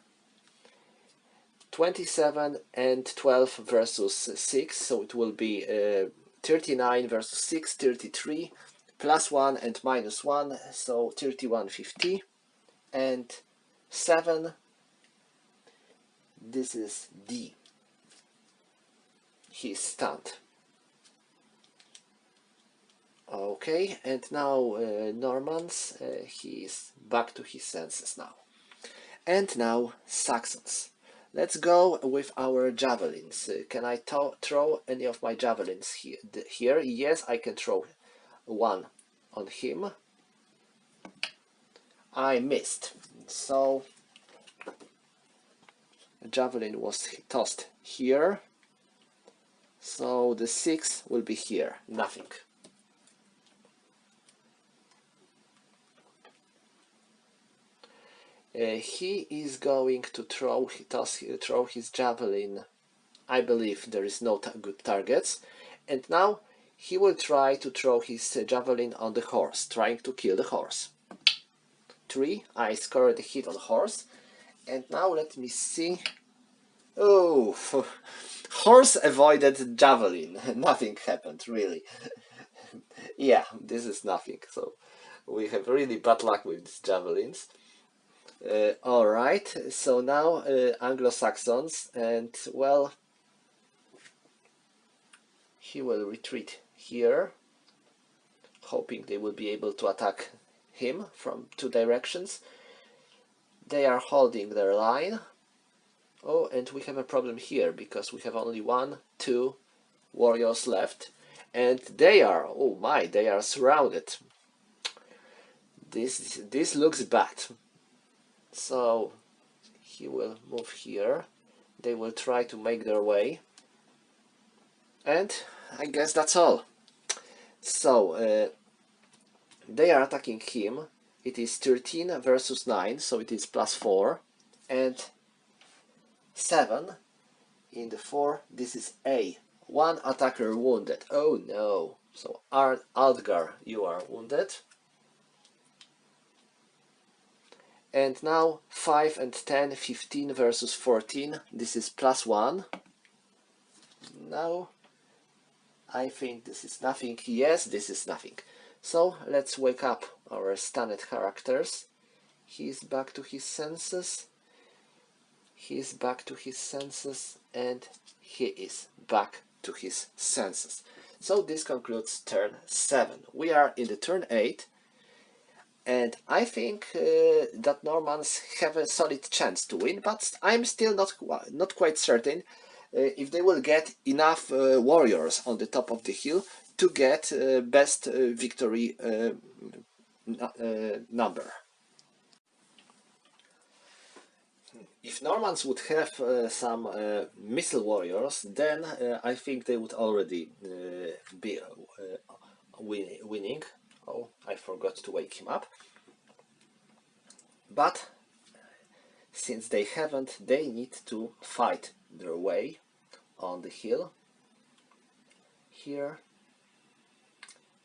27 and 12 versus 6, so it will be 39 versus 6, 33, plus 1 and minus 1, so 3150, and 7, this is D. He's stunned. Okay, and now Normans, he is back to his senses now. And now Saxons. Let's go with our javelins. Can I throw any of my javelins here? Yes, I can throw one on him. I missed. So a javelin was tossed here. So the 6 will be here. Nothing. He is going to throw his javelin. I believe there is no good targets. And now he will try to throw his javelin on the horse, trying to kill the horse. 3. I scored a hit on the horse. And now let me see. Oh, horse avoided javelin. Nothing happened, really. Yeah, this is nothing. So we have really bad luck with these javelins. Alright, so now Anglo-Saxons, and well, he will retreat here, hoping they will be able to attack him from 2 directions. They are holding their line. Oh, and we have a problem here, because we have only 1, 2 warriors left, and they are, oh my, they are surrounded. This looks bad. So he will move here. They will try to make their way. And I guess that's all. So they are attacking him. It is 13 versus 9, so it is plus 4. And 7 in the 4. This is A. 1 attacker wounded. Oh no. So Aldgar, you are wounded. And now 5 and 10, 15 versus 14. This is plus 1. Now I think this is nothing. Yes, this is nothing. So let's wake up our stunned characters. He is back to his senses. He is back to his senses, and he is back to his senses. So this concludes turn 7. We are in the turn 8. And I think that Normans have a solid chance to win, but I'm still not quite certain if they will get enough warriors on the top of the hill to get best victory number. If Normans would have some missile warriors, then I think they would already be winning. Oh, I forgot to wake him up. But since they haven't, they need to fight their way on the hill. Here,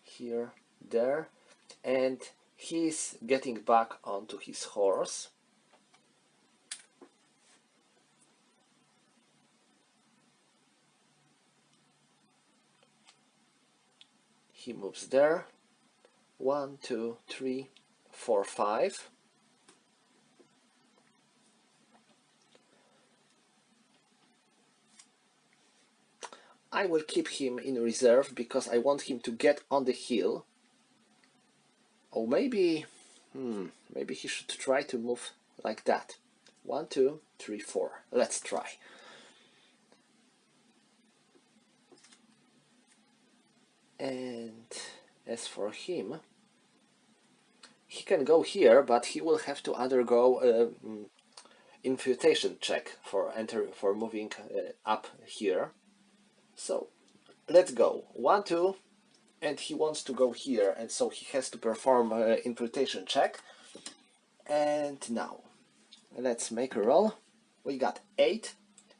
here, there, and he's getting back onto his horse. He moves there. 1, 2, 3, 4, 5. I will keep him in reserve because I want him to get on the hill. Or maybe, maybe he should try to move like that. 1, 2, 3, 4. Let's try. And as for him, he can go here, but he will have to undergo an infiltration check for moving up here. So let's go. 1, 2, and he wants to go here, and so he has to perform an infiltration check. And now let's make a roll. We got 8,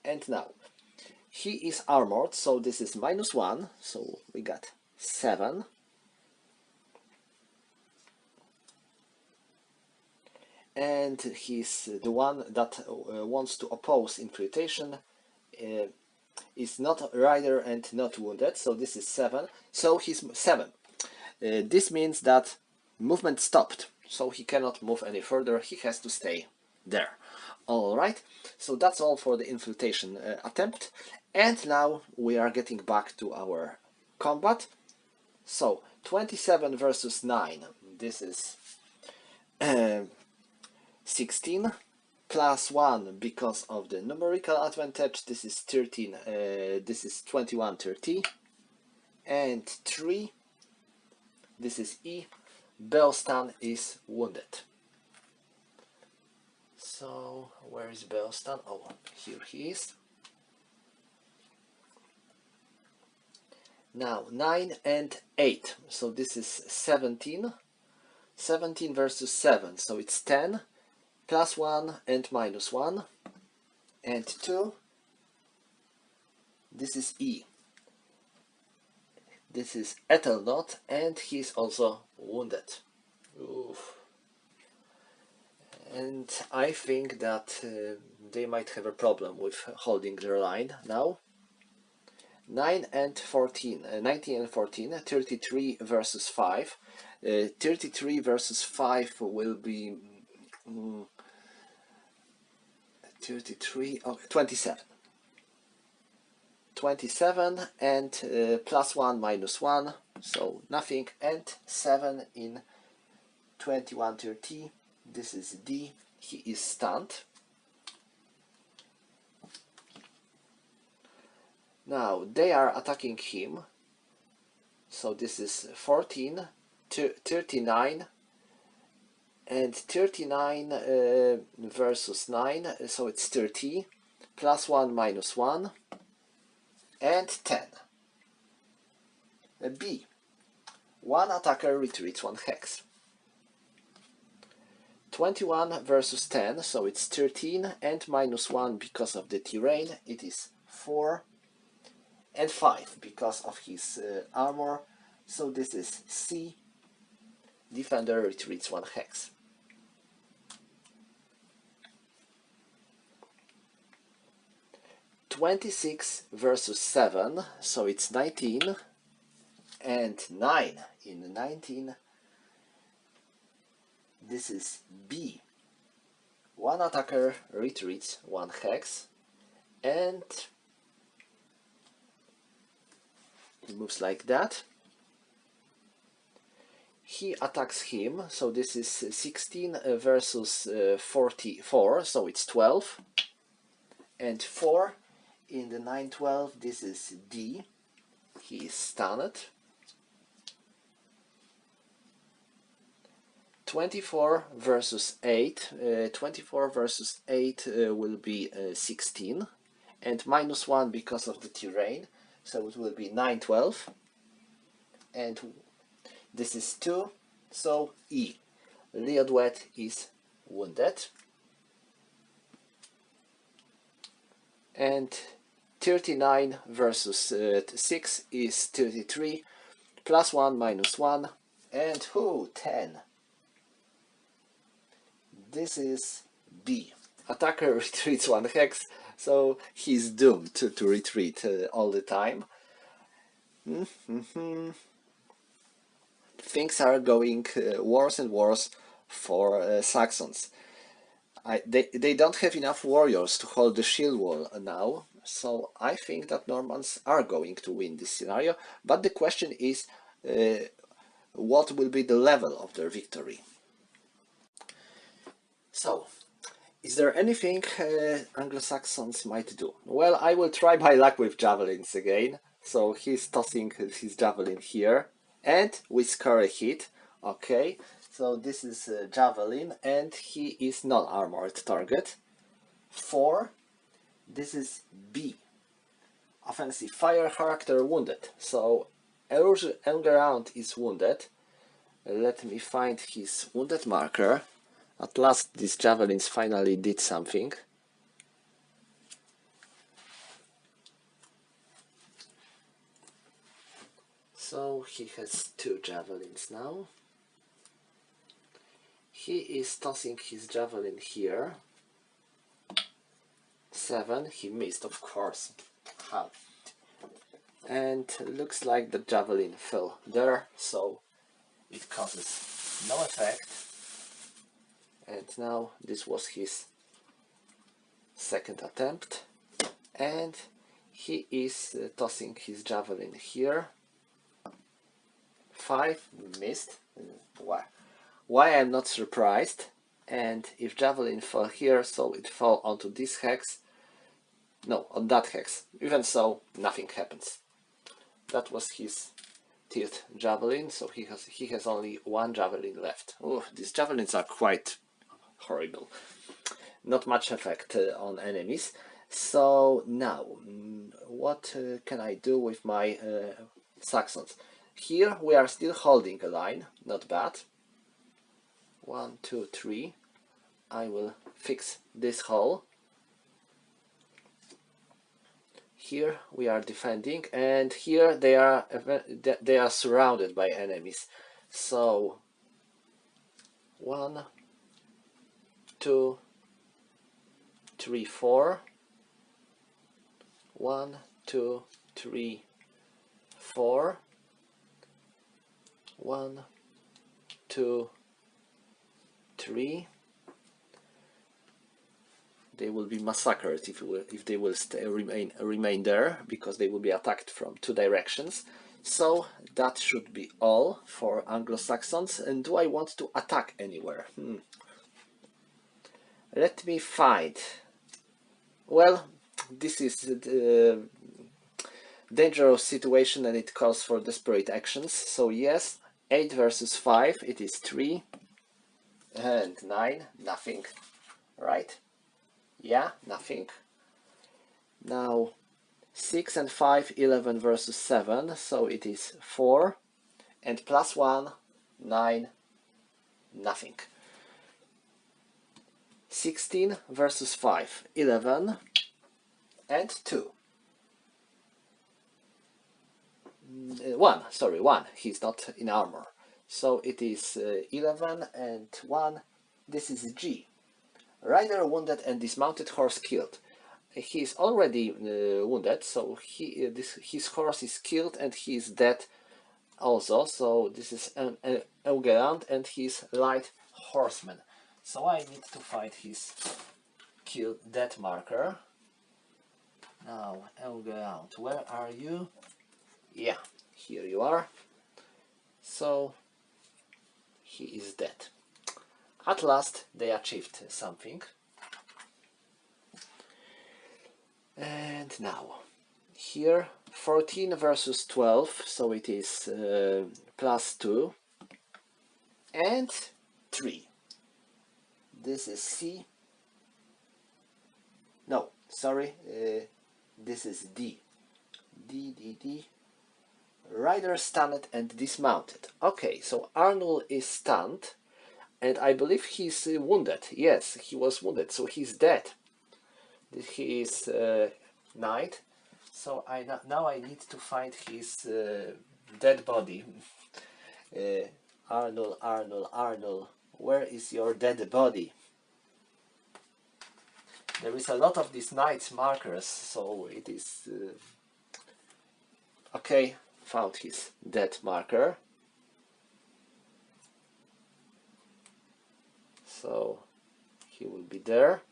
and now he is armored, so this is -1, so we got 7. And he's the one that wants to oppose infiltration, is not a rider and not wounded, so this is 7. So he's 7. This means that movement stopped, so he cannot move any further. He has to stay there. Alright, so that's all for the infiltration attempt. And now we are getting back to our combat. So 27 versus 9. This is 16 plus 1 because of the numerical advantage. This is 13. This is 21, 30. And 3. This is E. Belstan is wounded. So where is Belstan? Oh, here he is. Now 9 and 8. So this is 17. 17 versus 7. So it's 10. Plus 1 and -1. And 2. This is E. This is Ethelnot, and he's also wounded. Oof. And I think that they might have a problem with holding their line now. 9 and 14, 19 and 14, 33 versus 5. 33 versus 5 will be 33, oh, 27. 27 and +1 -1, so nothing, and 7 in 21, 30. This is D. He is stunned. Now they are attacking him. So this is 14, 39, and 39 versus 9. So it's 30, +1 -1, and 10. B. One attacker retreats 1 hex. 21 versus 10, so it's 13 and -1 because of the terrain. It is 4 and 5 because of his armor. So this is C. Defender retreats 1 hex. (26 versus 7, so it's 19 and 9 in 19. This is B. One attacker retreats 1 hex, and he moves like that. He attacks him, so this is 16 versus 44, so it's 12, and 4 in the 9-12. This is D. He is stunned. 24 versus 8. 24 versus 8 will be 16 and -1 because of the terrain, so it will be 9-12, and this is 2, so E. Liodwet is wounded. and 39 versus 6 is 33, plus 1 minus 1, and 10. This is B. Attacker retreats 1 hex, so he's doomed to retreat all the time. Things are going worse and worse for Saxons. They don't have enough warriors to hold the shield wall now, so I think that Normans are going to win this scenario, but the question is what will be the level of their victory. So, is there anything Anglo-Saxons might do? Well, I will try my luck with javelins again. So he's tossing his javelin here, and we score a hit. Okay, so this is a javelin, and he is non-armored target. 4. This is B. Offensive fire, character wounded. So Elgerand is wounded. Let me find his wounded marker. At last these javelins finally did something. So he has 2 javelins now. He is tossing his javelin here. 7, he missed, of course. How? And looks like the javelin fell there, so it causes no effect. And now this was his second attempt, and he is tossing his javelin here. 5, missed. Why I'm not surprised. And if javelin fell here, so it fell onto this hex. No, on that hex. Even so, nothing happens. That was his 3rd javelin, so he has only 1 javelin left. Oh, these javelins are quite horrible. Not much effect on enemies. So now, what can I do with my Saxons? Here we are still holding a line, not bad. 1, 2, 3. I will fix this hole. Here we are defending, and here they are surrounded by enemies. So 1, 2, 3, 4. 1, 2, 3, 4. 1, 2, 3. They will be massacred if they will remain there, because they will be attacked from 2 directions. So that should be all for Anglo-Saxons. And do I want to attack anywhere? Let me find. Well, this is a dangerous situation, and it calls for desperate actions. So yes, 8 versus 5, it is 3. And 9, nothing. Right? Yeah, nothing. Now 6 and 5, 11 versus 7, so it is 4. And plus 1, 9, nothing. 16 versus 5, 11 and 2. 1, he's not in armor. So it is 11 and 1, this is G. Rider wounded and dismounted horse killed. He is already wounded, so his horse is killed and he is dead also. So this is Elgerand and his light horseman. So I need to find his death marker. Now, Elgerand, where are you? Yeah, here you are. So he is dead. At last they achieved something. And now, here 14 versus 12, so it is plus 2 and 3. This is C. No, sorry, this is D. D. Rider stunned and dismounted. Okay, so Arnold is stunned, and I believe he's wounded. Yes, he was wounded, so he's dead. He is knight. So now I need to find his dead body. Arnold, Arnold, Arnold, where is your dead body? There is a lot of these knights markers, so it is... okay, found his dead marker. So he will be there.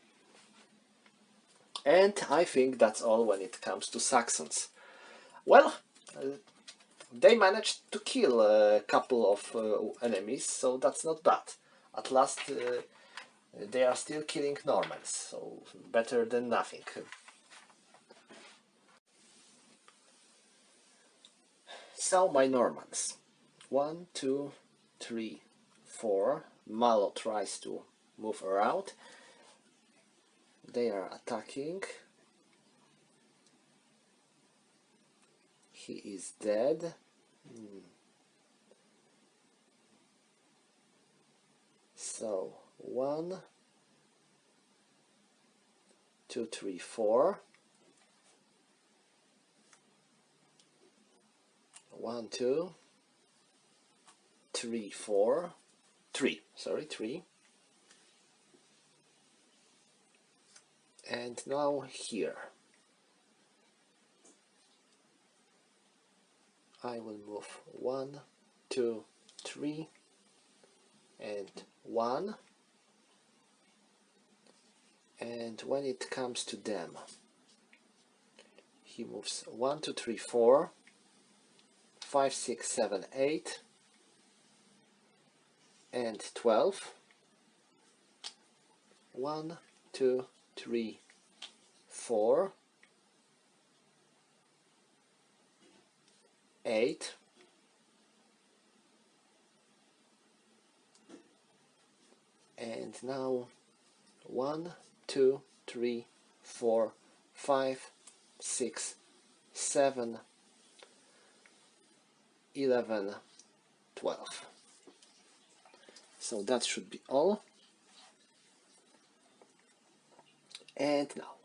And I think that's all when it comes to Saxons. Well, they managed to kill a couple of enemies, so that's not bad. At last they are still killing Normans, so better than nothing. So my Normans. 1, 2, 3, 4. Malo tries to move around. They are attacking. He is dead. So 1, 2, 3, 4. 1, 2, 3, 4. 3. Sorry, 3. And now here. I will move 1, 2, 3, and 1. And when it comes to them, he moves 1, 2, 3, 4, 5, 6, 7, 8, and 12. 1, 2, 3, 4, 8, and now 1, 2, 3, 4, 5, 6, 7, 11, 12. So that should be all. And now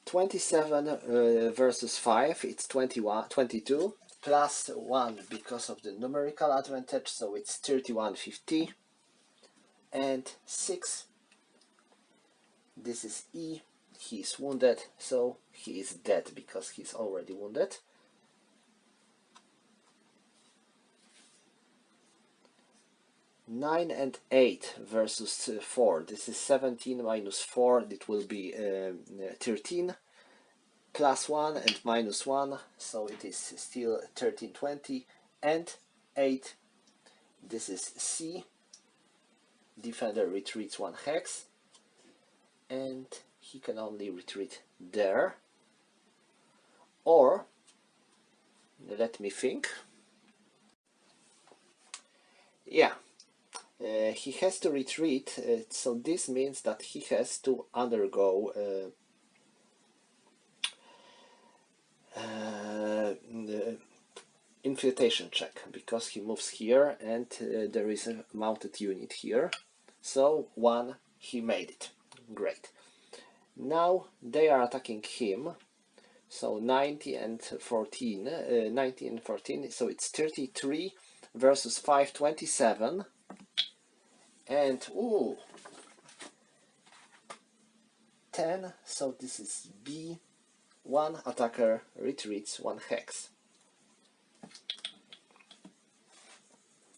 27 versus 5, it's 22 plus 1 because of the numerical advantage, so it's 3150. And 6, this is E, he is wounded, so he is dead because he's already wounded. Nine and 8 versus 4. This is 17 minus 4. It will be 13 plus 1 and minus 1, so it is still 13, 20. And 8. This is C. Defender retreats 1 hex, and he can only retreat there. Or let me think. Yeah. He has to retreat, so this means that he has to undergo the infiltration check, because he moves here and there is a mounted unit here. So 1, he made it. Great. Now they are attacking him. So 90 and 14, 90 and 14, so it's 33 versus 5, 27. And, ooh, 10, so this is B. 1 attacker retreats 1 hex.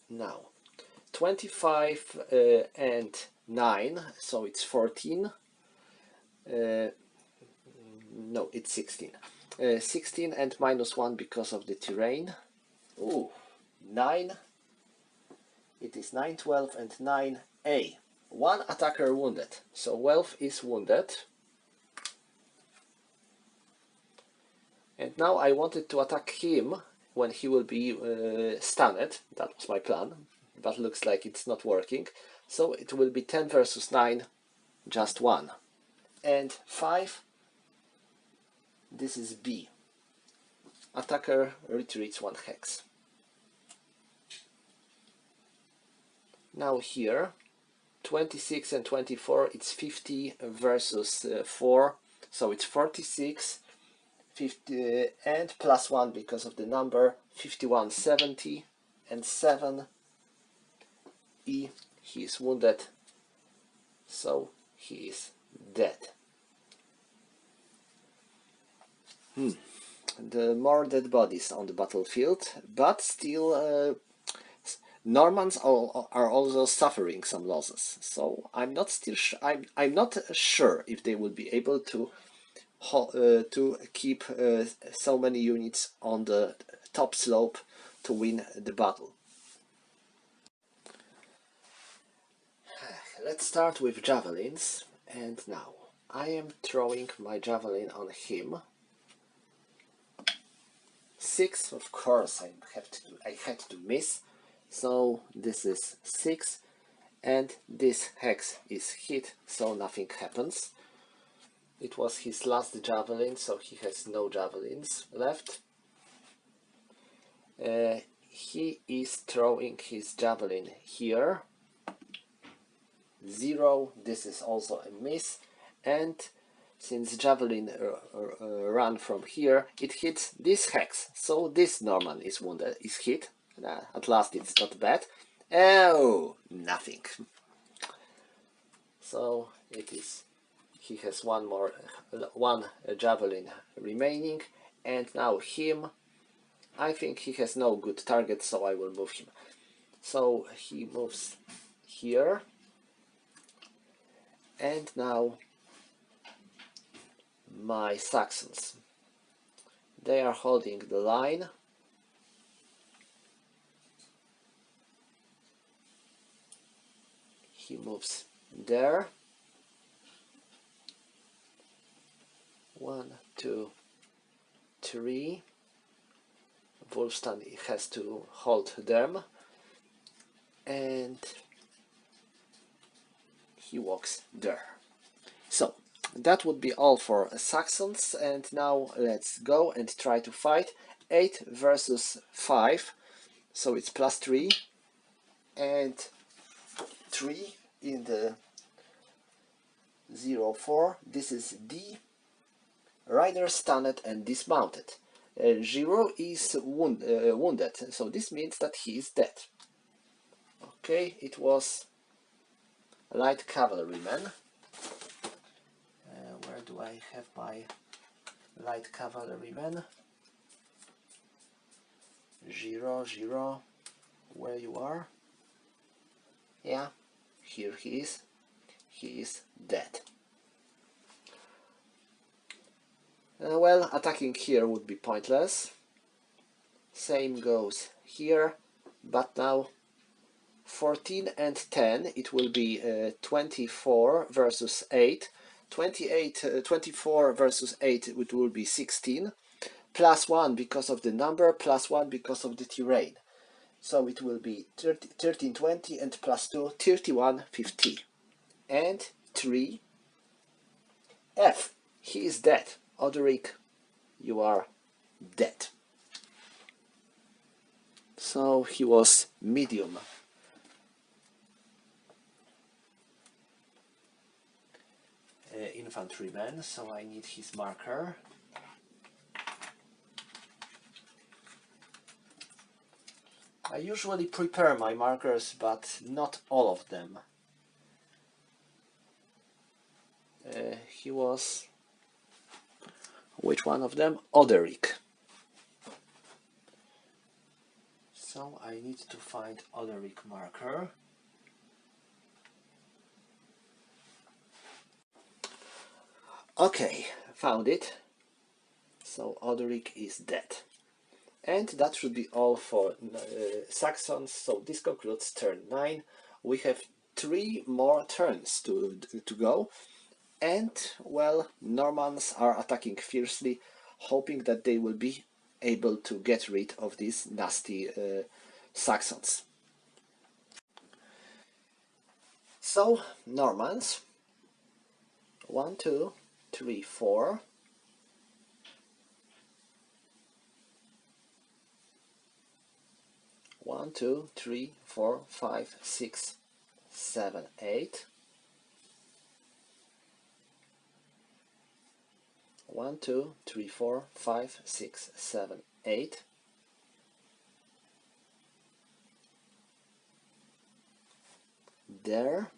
Now, 25 and 9, so it's 14. No, it's 16. 16 and minus 1 because of the terrain. Ooh, 9. It is 9, 12, and 9A. 1 attacker wounded. So Welf is wounded. And now I wanted to attack him when he will be stunned. That was my plan. But looks like it's not working. So it will be 10 versus 9, just 1. And 5. This is B. Attacker retreats 1 hex. Now here, 26 and 24, it's 50 versus 4, So it's 46, 50, and plus 1 because of the number 51, 70, and 7. E, he is wounded, so he is dead. The more dead bodies on the battlefield, but still Normans are also suffering some losses. So I'm not still I'm not sure if they will be able to keep so many units on the top slope to win the battle. Let's start with javelins, and now I am throwing my javelin on him. 6, of course, I had to miss, so this is 6, and this hex is hit, so nothing happens. It was his last javelin, so he has no javelins left. He is throwing his javelin here. 0, this is also a miss, and since javelin ran from here, it hits this hex, so this Norman is wounded, is hit. At last it's not bad. Oh, nothing. So it is. He has one javelin remaining, and now him. I think he has no good target, so I will move him. So he moves here, and now my Saxons. They are holding the line. He moves there. 1, 2, 3. Wolfstan has to hold them, and he walks there. So that would be all for Saxons, and now let's go and try to fight. 8 versus 5, so it's plus 3, and 3 in the 0-4. This is D. Rider stunned and dismounted. Giro is wounded, so this means that he is dead. Okay, it was light cavalryman. Where do I have my light cavalryman? Giro, where you are? Yeah, here he is. He is dead. Well, attacking here would be pointless. Same goes here, but now 14 and 10, it will be 24 versus 8. 24 versus 8, it will be 16. Plus 1 because of the number, plus 1 because of the terrain. So it will be 13, 20, and plus 2, 31, 50. And 3, F. He is dead. Odoric, you are dead. So he was medium. Infantryman, so I need his marker. I usually prepare my markers, but not all of them. He was... which one of them? Odoric. So I need to find Odoric marker. Okay, found it. So Odoric is dead. And that should be all for Saxons. So this concludes turn 9. We have 3 more turns to go. And, well, Normans are attacking fiercely, hoping that they will be able to get rid of these nasty Saxons. So, Normans. 1, 2, 3, 4. 1, 2, 3, 4, 5, 6, 7, 8. 1, 2, 3, 4, 5, 6, 7, 8. There.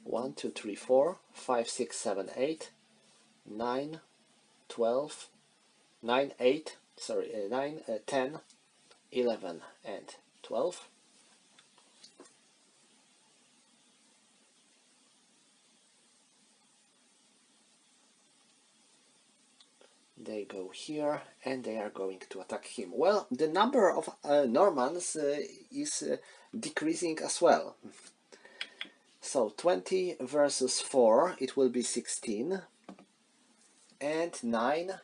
1, 2, 3, 4, 5, 6, 7, 8, 9, 12, 9, 8, sorry, 9, 10, 11, and 12. They go here and they are going to attack him. Well, the number of Normans is decreasing as well. So 20 versus 4, it will be 16. And 9,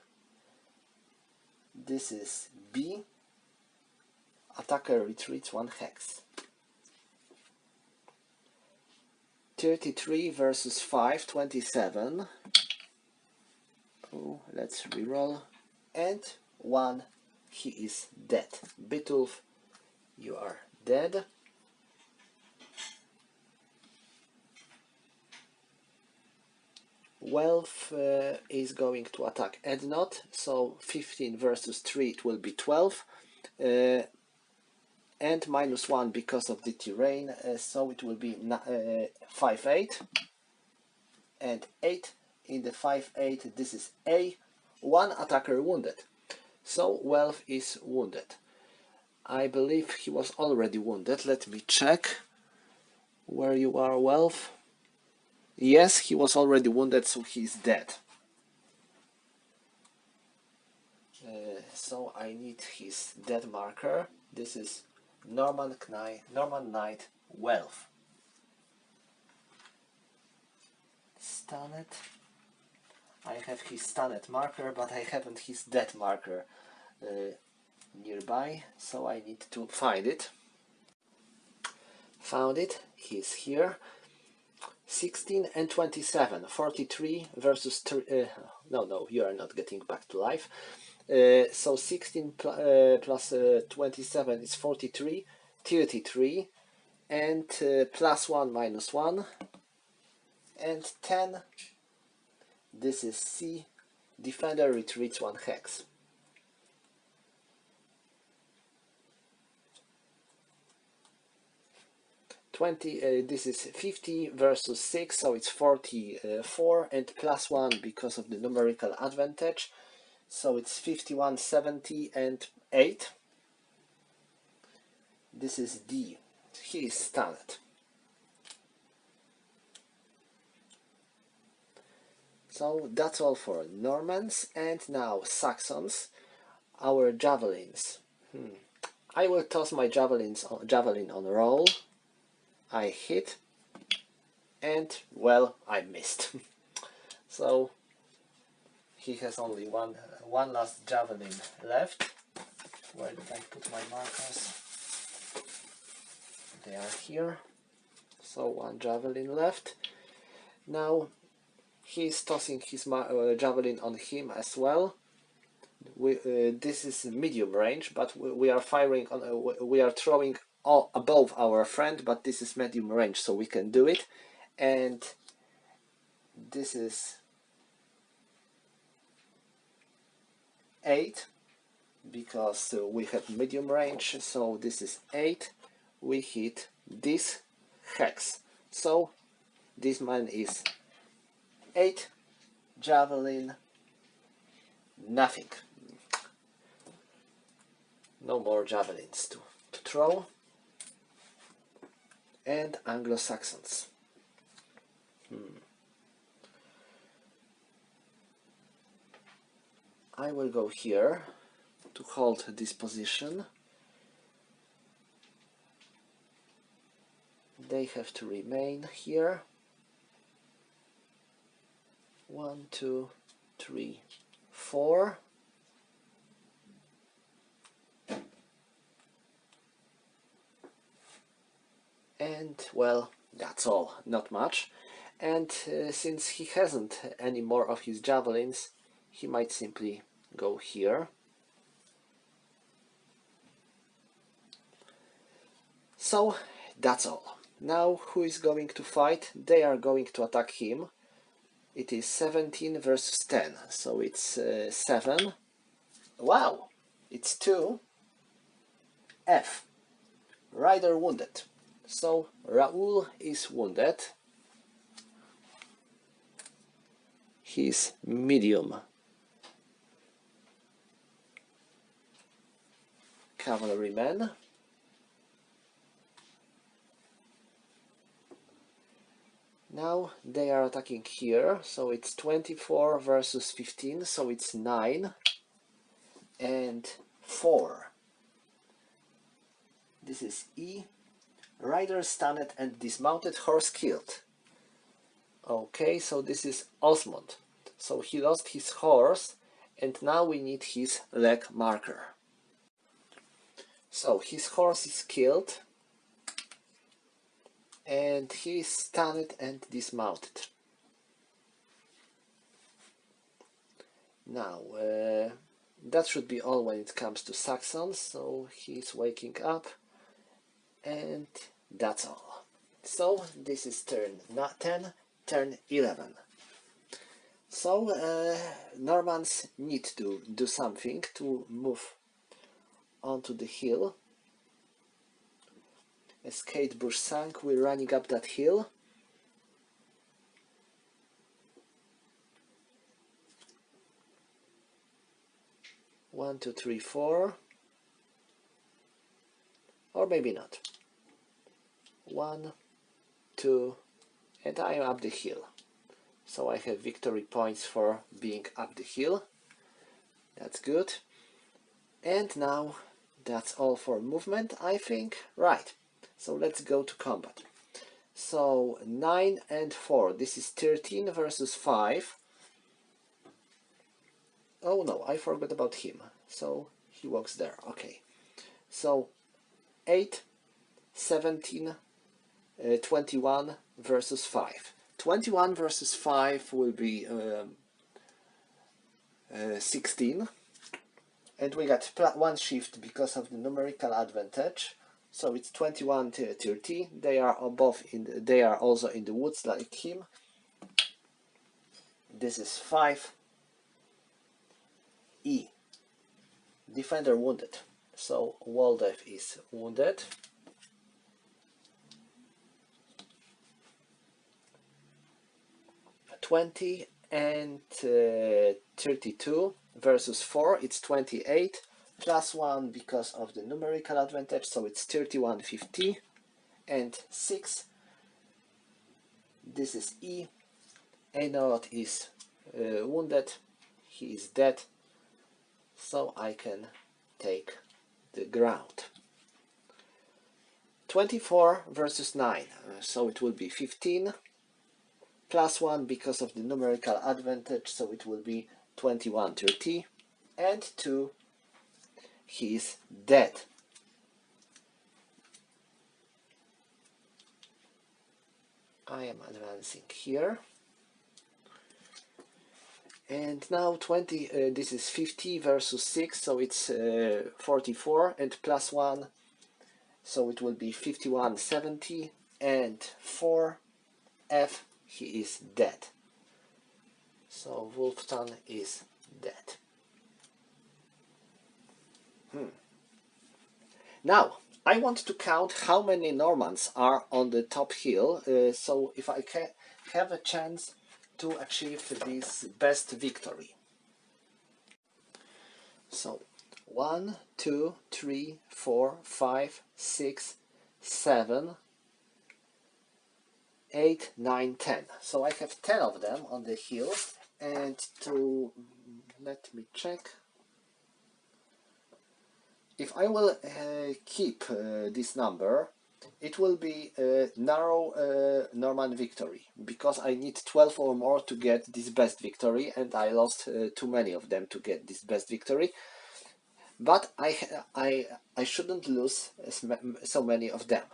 this is B. Attacker retreats 1 hex. 33 versus 5, 27. Oh, let's reroll. And 1, he is dead. Bitulf, you are dead. Wealth is going to attack Ednot, so 15 versus 3, it will be 12. And -1 because of the terrain, so it will be 5, 8. And 8 in the 5, 8, this is A. 1 attacker wounded. So Wealth is wounded. I believe he was already wounded. Let me check where you are, Wealth. Yes, he was already wounded, so he's dead. So I need his death marker. This is Norman Knight Wealth. Stunned. I have his stunned marker, but I haven't his death marker nearby, so I need to find it. Found it. He's here. 16 and 27, 43 versus no, you are not getting back to life. So 16 plus 27 is 43, 33, and +1 -1, and 10. This is C. Defender retreats 1 hex. This is 50 versus 6, so it's 44, and +1 because of the numerical advantage, so it's 51, 70, and 8. This is D. He is stunned. So that's all for Normans, and now Saxons. Our javelins. I will toss my javelin on roll. I hit, and well, I missed. So he has only one last javelin left. Where did I put my markers? They are here. So 1 javelin left. Now he's tossing his javelin on him as well. This is medium range, but we are firing on. We are throwing above our friend, but this is medium range, so we can do it. And this is 8 because we have medium range, so this is 8. We hit this hex, so this man is 8 javelin, nothing. No more javelins to throw. And Anglo-Saxons. I will go here to hold this position. They have to remain here. 1, 2, 3, 4. And well, that's all, not much. And since he hasn't any more of his javelins, he might simply go here. So that's all. Now who is going to fight? They are going to attack him. It is 17 versus 10, so it's 7. Wow, it's 2. F. Rider wounded. So Raoul is wounded. He's medium. Cavalryman. Now they are attacking here, so it's 24 versus 15, so it's 9 and 4. This is E. Rider stunned and dismounted, horse killed. Okay, so this is Osmond. So he lost his horse and now we need his leg marker. So his horse is killed and he is stunned and dismounted. Now that should be all when it comes to Saxons, so he's waking up and that's all. So this is turn 10, turn 11. So Normans need to do something to move onto the hill. Escade bush sank, we're running up that hill. One, two, three, four. Or maybe not. 1, 2, and I am up the hill. So I have victory points for being up the hill. That's good. And now that's all for movement, I think. Right. So let's go to combat. So 9 and 4. This is 13 versus 5. Oh no, I forgot about him. So he walks there. Okay. So 8, 17, 21 versus 5. 21 versus 5 will be 16. And we got one shift because of the numerical advantage. So it's 21 to 30. They are both they are also in the woods like him. This is 5. E. Defender wounded. So Waldev is wounded. $20 and 32 versus 4. It's 28 plus 1 because of the numerical advantage, so it's 31.50 and 6. This is E. Einot is wounded. He is dead, so I can take the ground. 24 versus 9, so it will be 15 plus 1 because of the numerical advantage, so it will be 21.30 and 2. He is dead. I am advancing here. And now 20, this is 50 versus 6, so it's 44 and plus 1, so it will be 51.70 and 4. F, he is dead. So Wolfton is dead. Now, I want to count how many Normans are on the top hill, so if I have a chance to achieve this best victory. So 1, 2, 3, 4, 5, 6, 7, 8, 9, 10. So I have 10 of them on the hill, and to let me check. If I will keep this number, it will be a narrow Norman victory, because I need 12 or more to get this best victory, and I lost too many of them to get this best victory. But I shouldn't lose so many of them.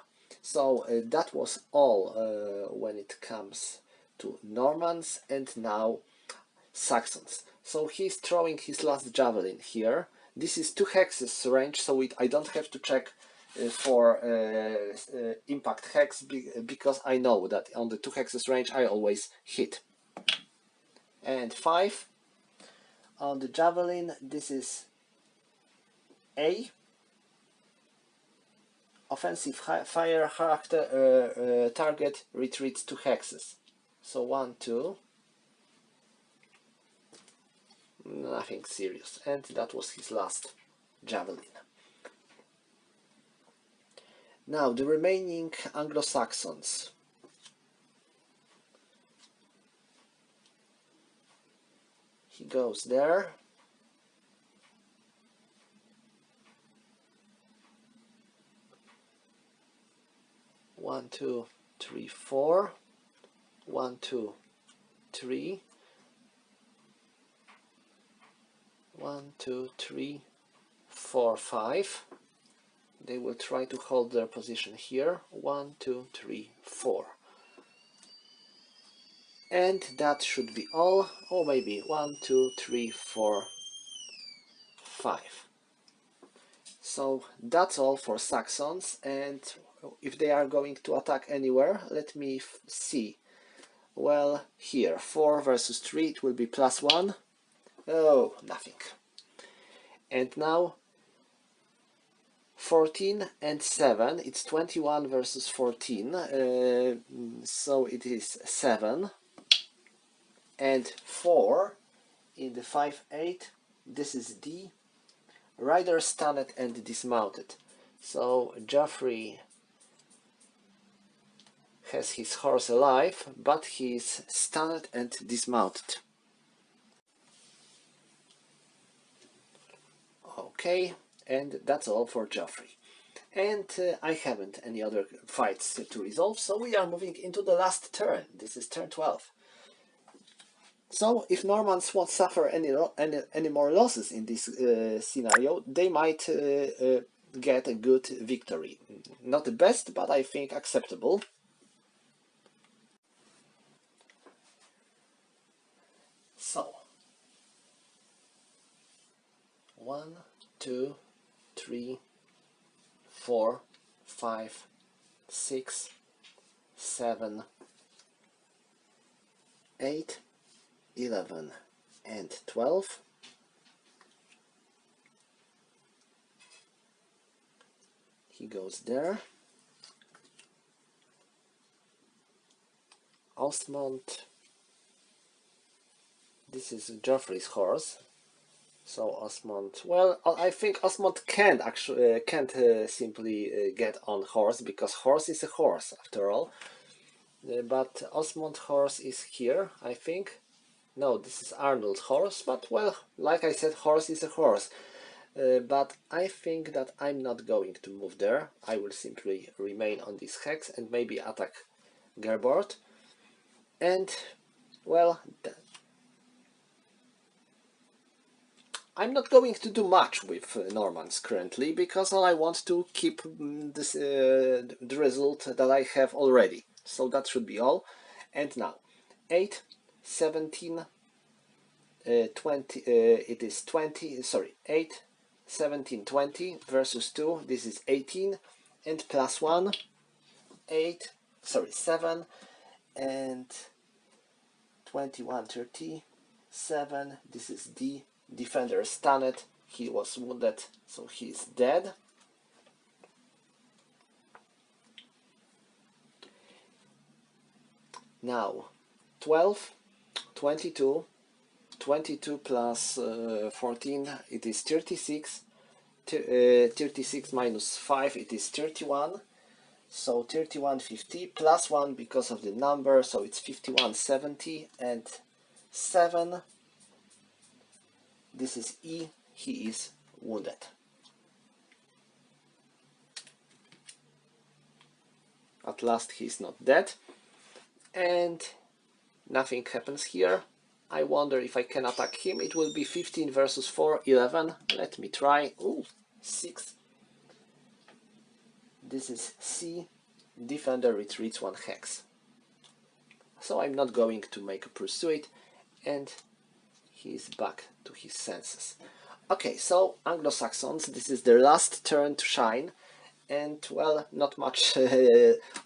So that was all when it comes to Normans, and now Saxons. So he's throwing his last javelin here. This is 2 hexes range, so I don't have to check for impact hex because I know that on the 2 hexes range I always hit. And 5 on the javelin. This is A. Offensive fire character target retreats 2 hexes. So 1, 2. Nothing serious. And that was his last javelin. Now the remaining Anglo-Saxons. He goes there. One, two, three, 4. 1, 2, 3. 1, 2, 3, 4, 5. They will try to hold their position here. 1, 2, 3, 4. And that should be all. Or maybe 1, 2, 3, 4, 5. So that's all for Saxons. And if they are going to attack anywhere, let me see. Well, here 4 versus 3, it will be +1. Oh, nothing. And now 14 and 7, it's 21 versus 14, so it is 7. And 4 in the 5-8, this is D. Rider stunned and dismounted. So Joffrey has his horse alive, but he is stunned and dismounted. Okay, and that's all for Joffrey. And I haven't any other fights to resolve, so we are moving into the last turn. This is turn 12. So if Normans won't suffer any more losses in this scenario, they might get a good victory. Not the best, but I think acceptable. So 1, 2, 3, 4, 5, 6, 7, 8, 11 and 12. He goes there. Osmond. This is Joffrey's horse. So Osmond. Well, I think Osmond can't actually simply get on horse because horse is a horse after all. But Osmond horse is here, I think. No, this is Arnold's horse, but well, like I said, horse is a horse. But I think that I'm not going to move there. I will simply remain on this hex and maybe attack Gerbert. And, well, I'm not going to do much with Normans currently, because I want to keep this, the result that I have already. So that should be all. And now, 8, 17, 20, it is 20, sorry, 8, 17, 20 versus 2, this is 18, and +1, 8, sorry, 7, and 21, 30, 7, this is D, defender stunned, he was wounded, so he is dead. Now, 12, 22, 22 plus 14, it is 36, 36 minus 5, it is 31, so 3150 plus 1 because of the number, so it's 5170, and 7, this is E, he is wounded. At last he is not dead, and nothing happens here. I wonder if I can attack him. It will be 15 versus 4, 11. Let me try. Ooh, 6. This is C. Defender retreats 1 hex. So I'm not going to make a pursuit, and he's back to his senses. Okay, so Anglo-Saxons, this is their last turn to shine, and well, not much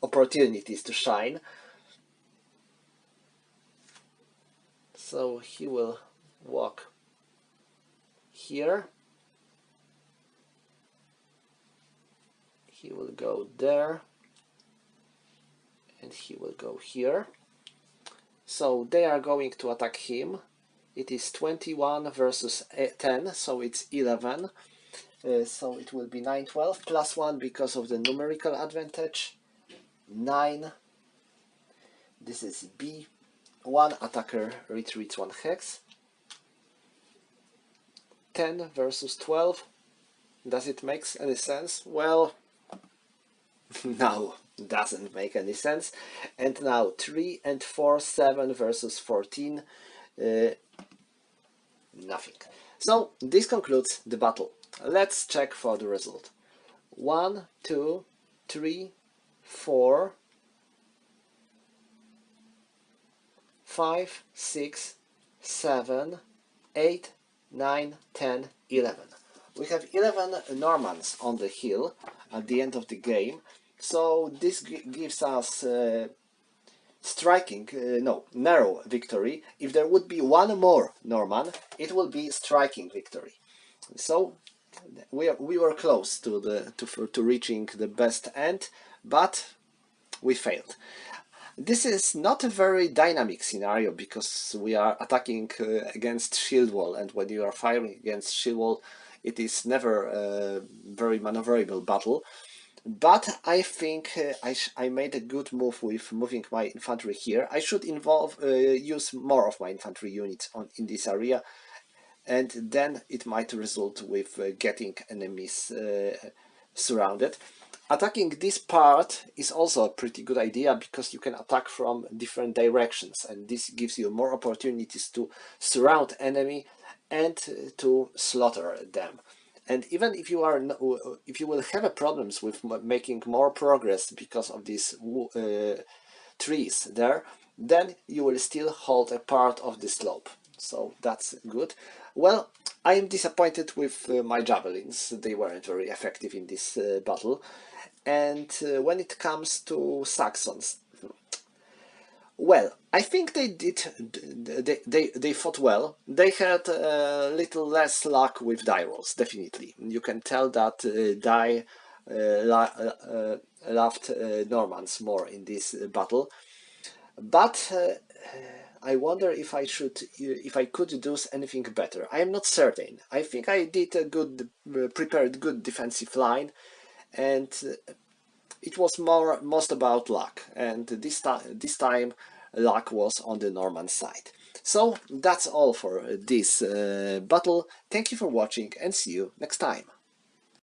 opportunities to shine. So he will walk here, he will go there, and he will go here. So they are going to attack him. It is 21 versus 10, so it's 11. So it will be 9, 12, plus 1 because of the numerical advantage. 9. This is B. One attacker retreats 1 hex. 10 versus 12. Does it make any sense? Well, no, doesn't make any sense. And now 3 and 4, 7 versus 14. Nothing. So this concludes the battle. Let's check for the result. 1, 2, 3, 4, 5, 6, 7, 8, 9, 10, 11. We have 11 Normans on the hill at the end of the game, so this gives us narrow victory. If there would be one more Norman, it will be striking victory. So we were close to reaching the best end, but we failed. This is not a very dynamic scenario because we are attacking against shield wall, and when you are firing against shield wall, it is never a very maneuverable battle. But I think I made a good move with moving my infantry here. I should use more of my infantry units in this area, and then it might result with getting enemies surrounded. Attacking this part is also a pretty good idea because you can attack from different directions, and this gives you more opportunities to surround enemy and to slaughter them. And even if you will have problems with making more progress because of these trees there, then you will still hold a part of the slope. So that's good. Well, I am disappointed with my javelins. They weren't very effective in this battle. And when it comes to Saxons, well, I think they fought well. They had a little less luck with die rolls, definitely. You can tell that Die loved Normans more in this battle. But I wonder if I could do anything better. I am not certain. I think I did a prepared good defensive line, and it was most about luck. And this time, luck was on the Norman side. So that's all for this battle. Thank you for watching, and see you next time.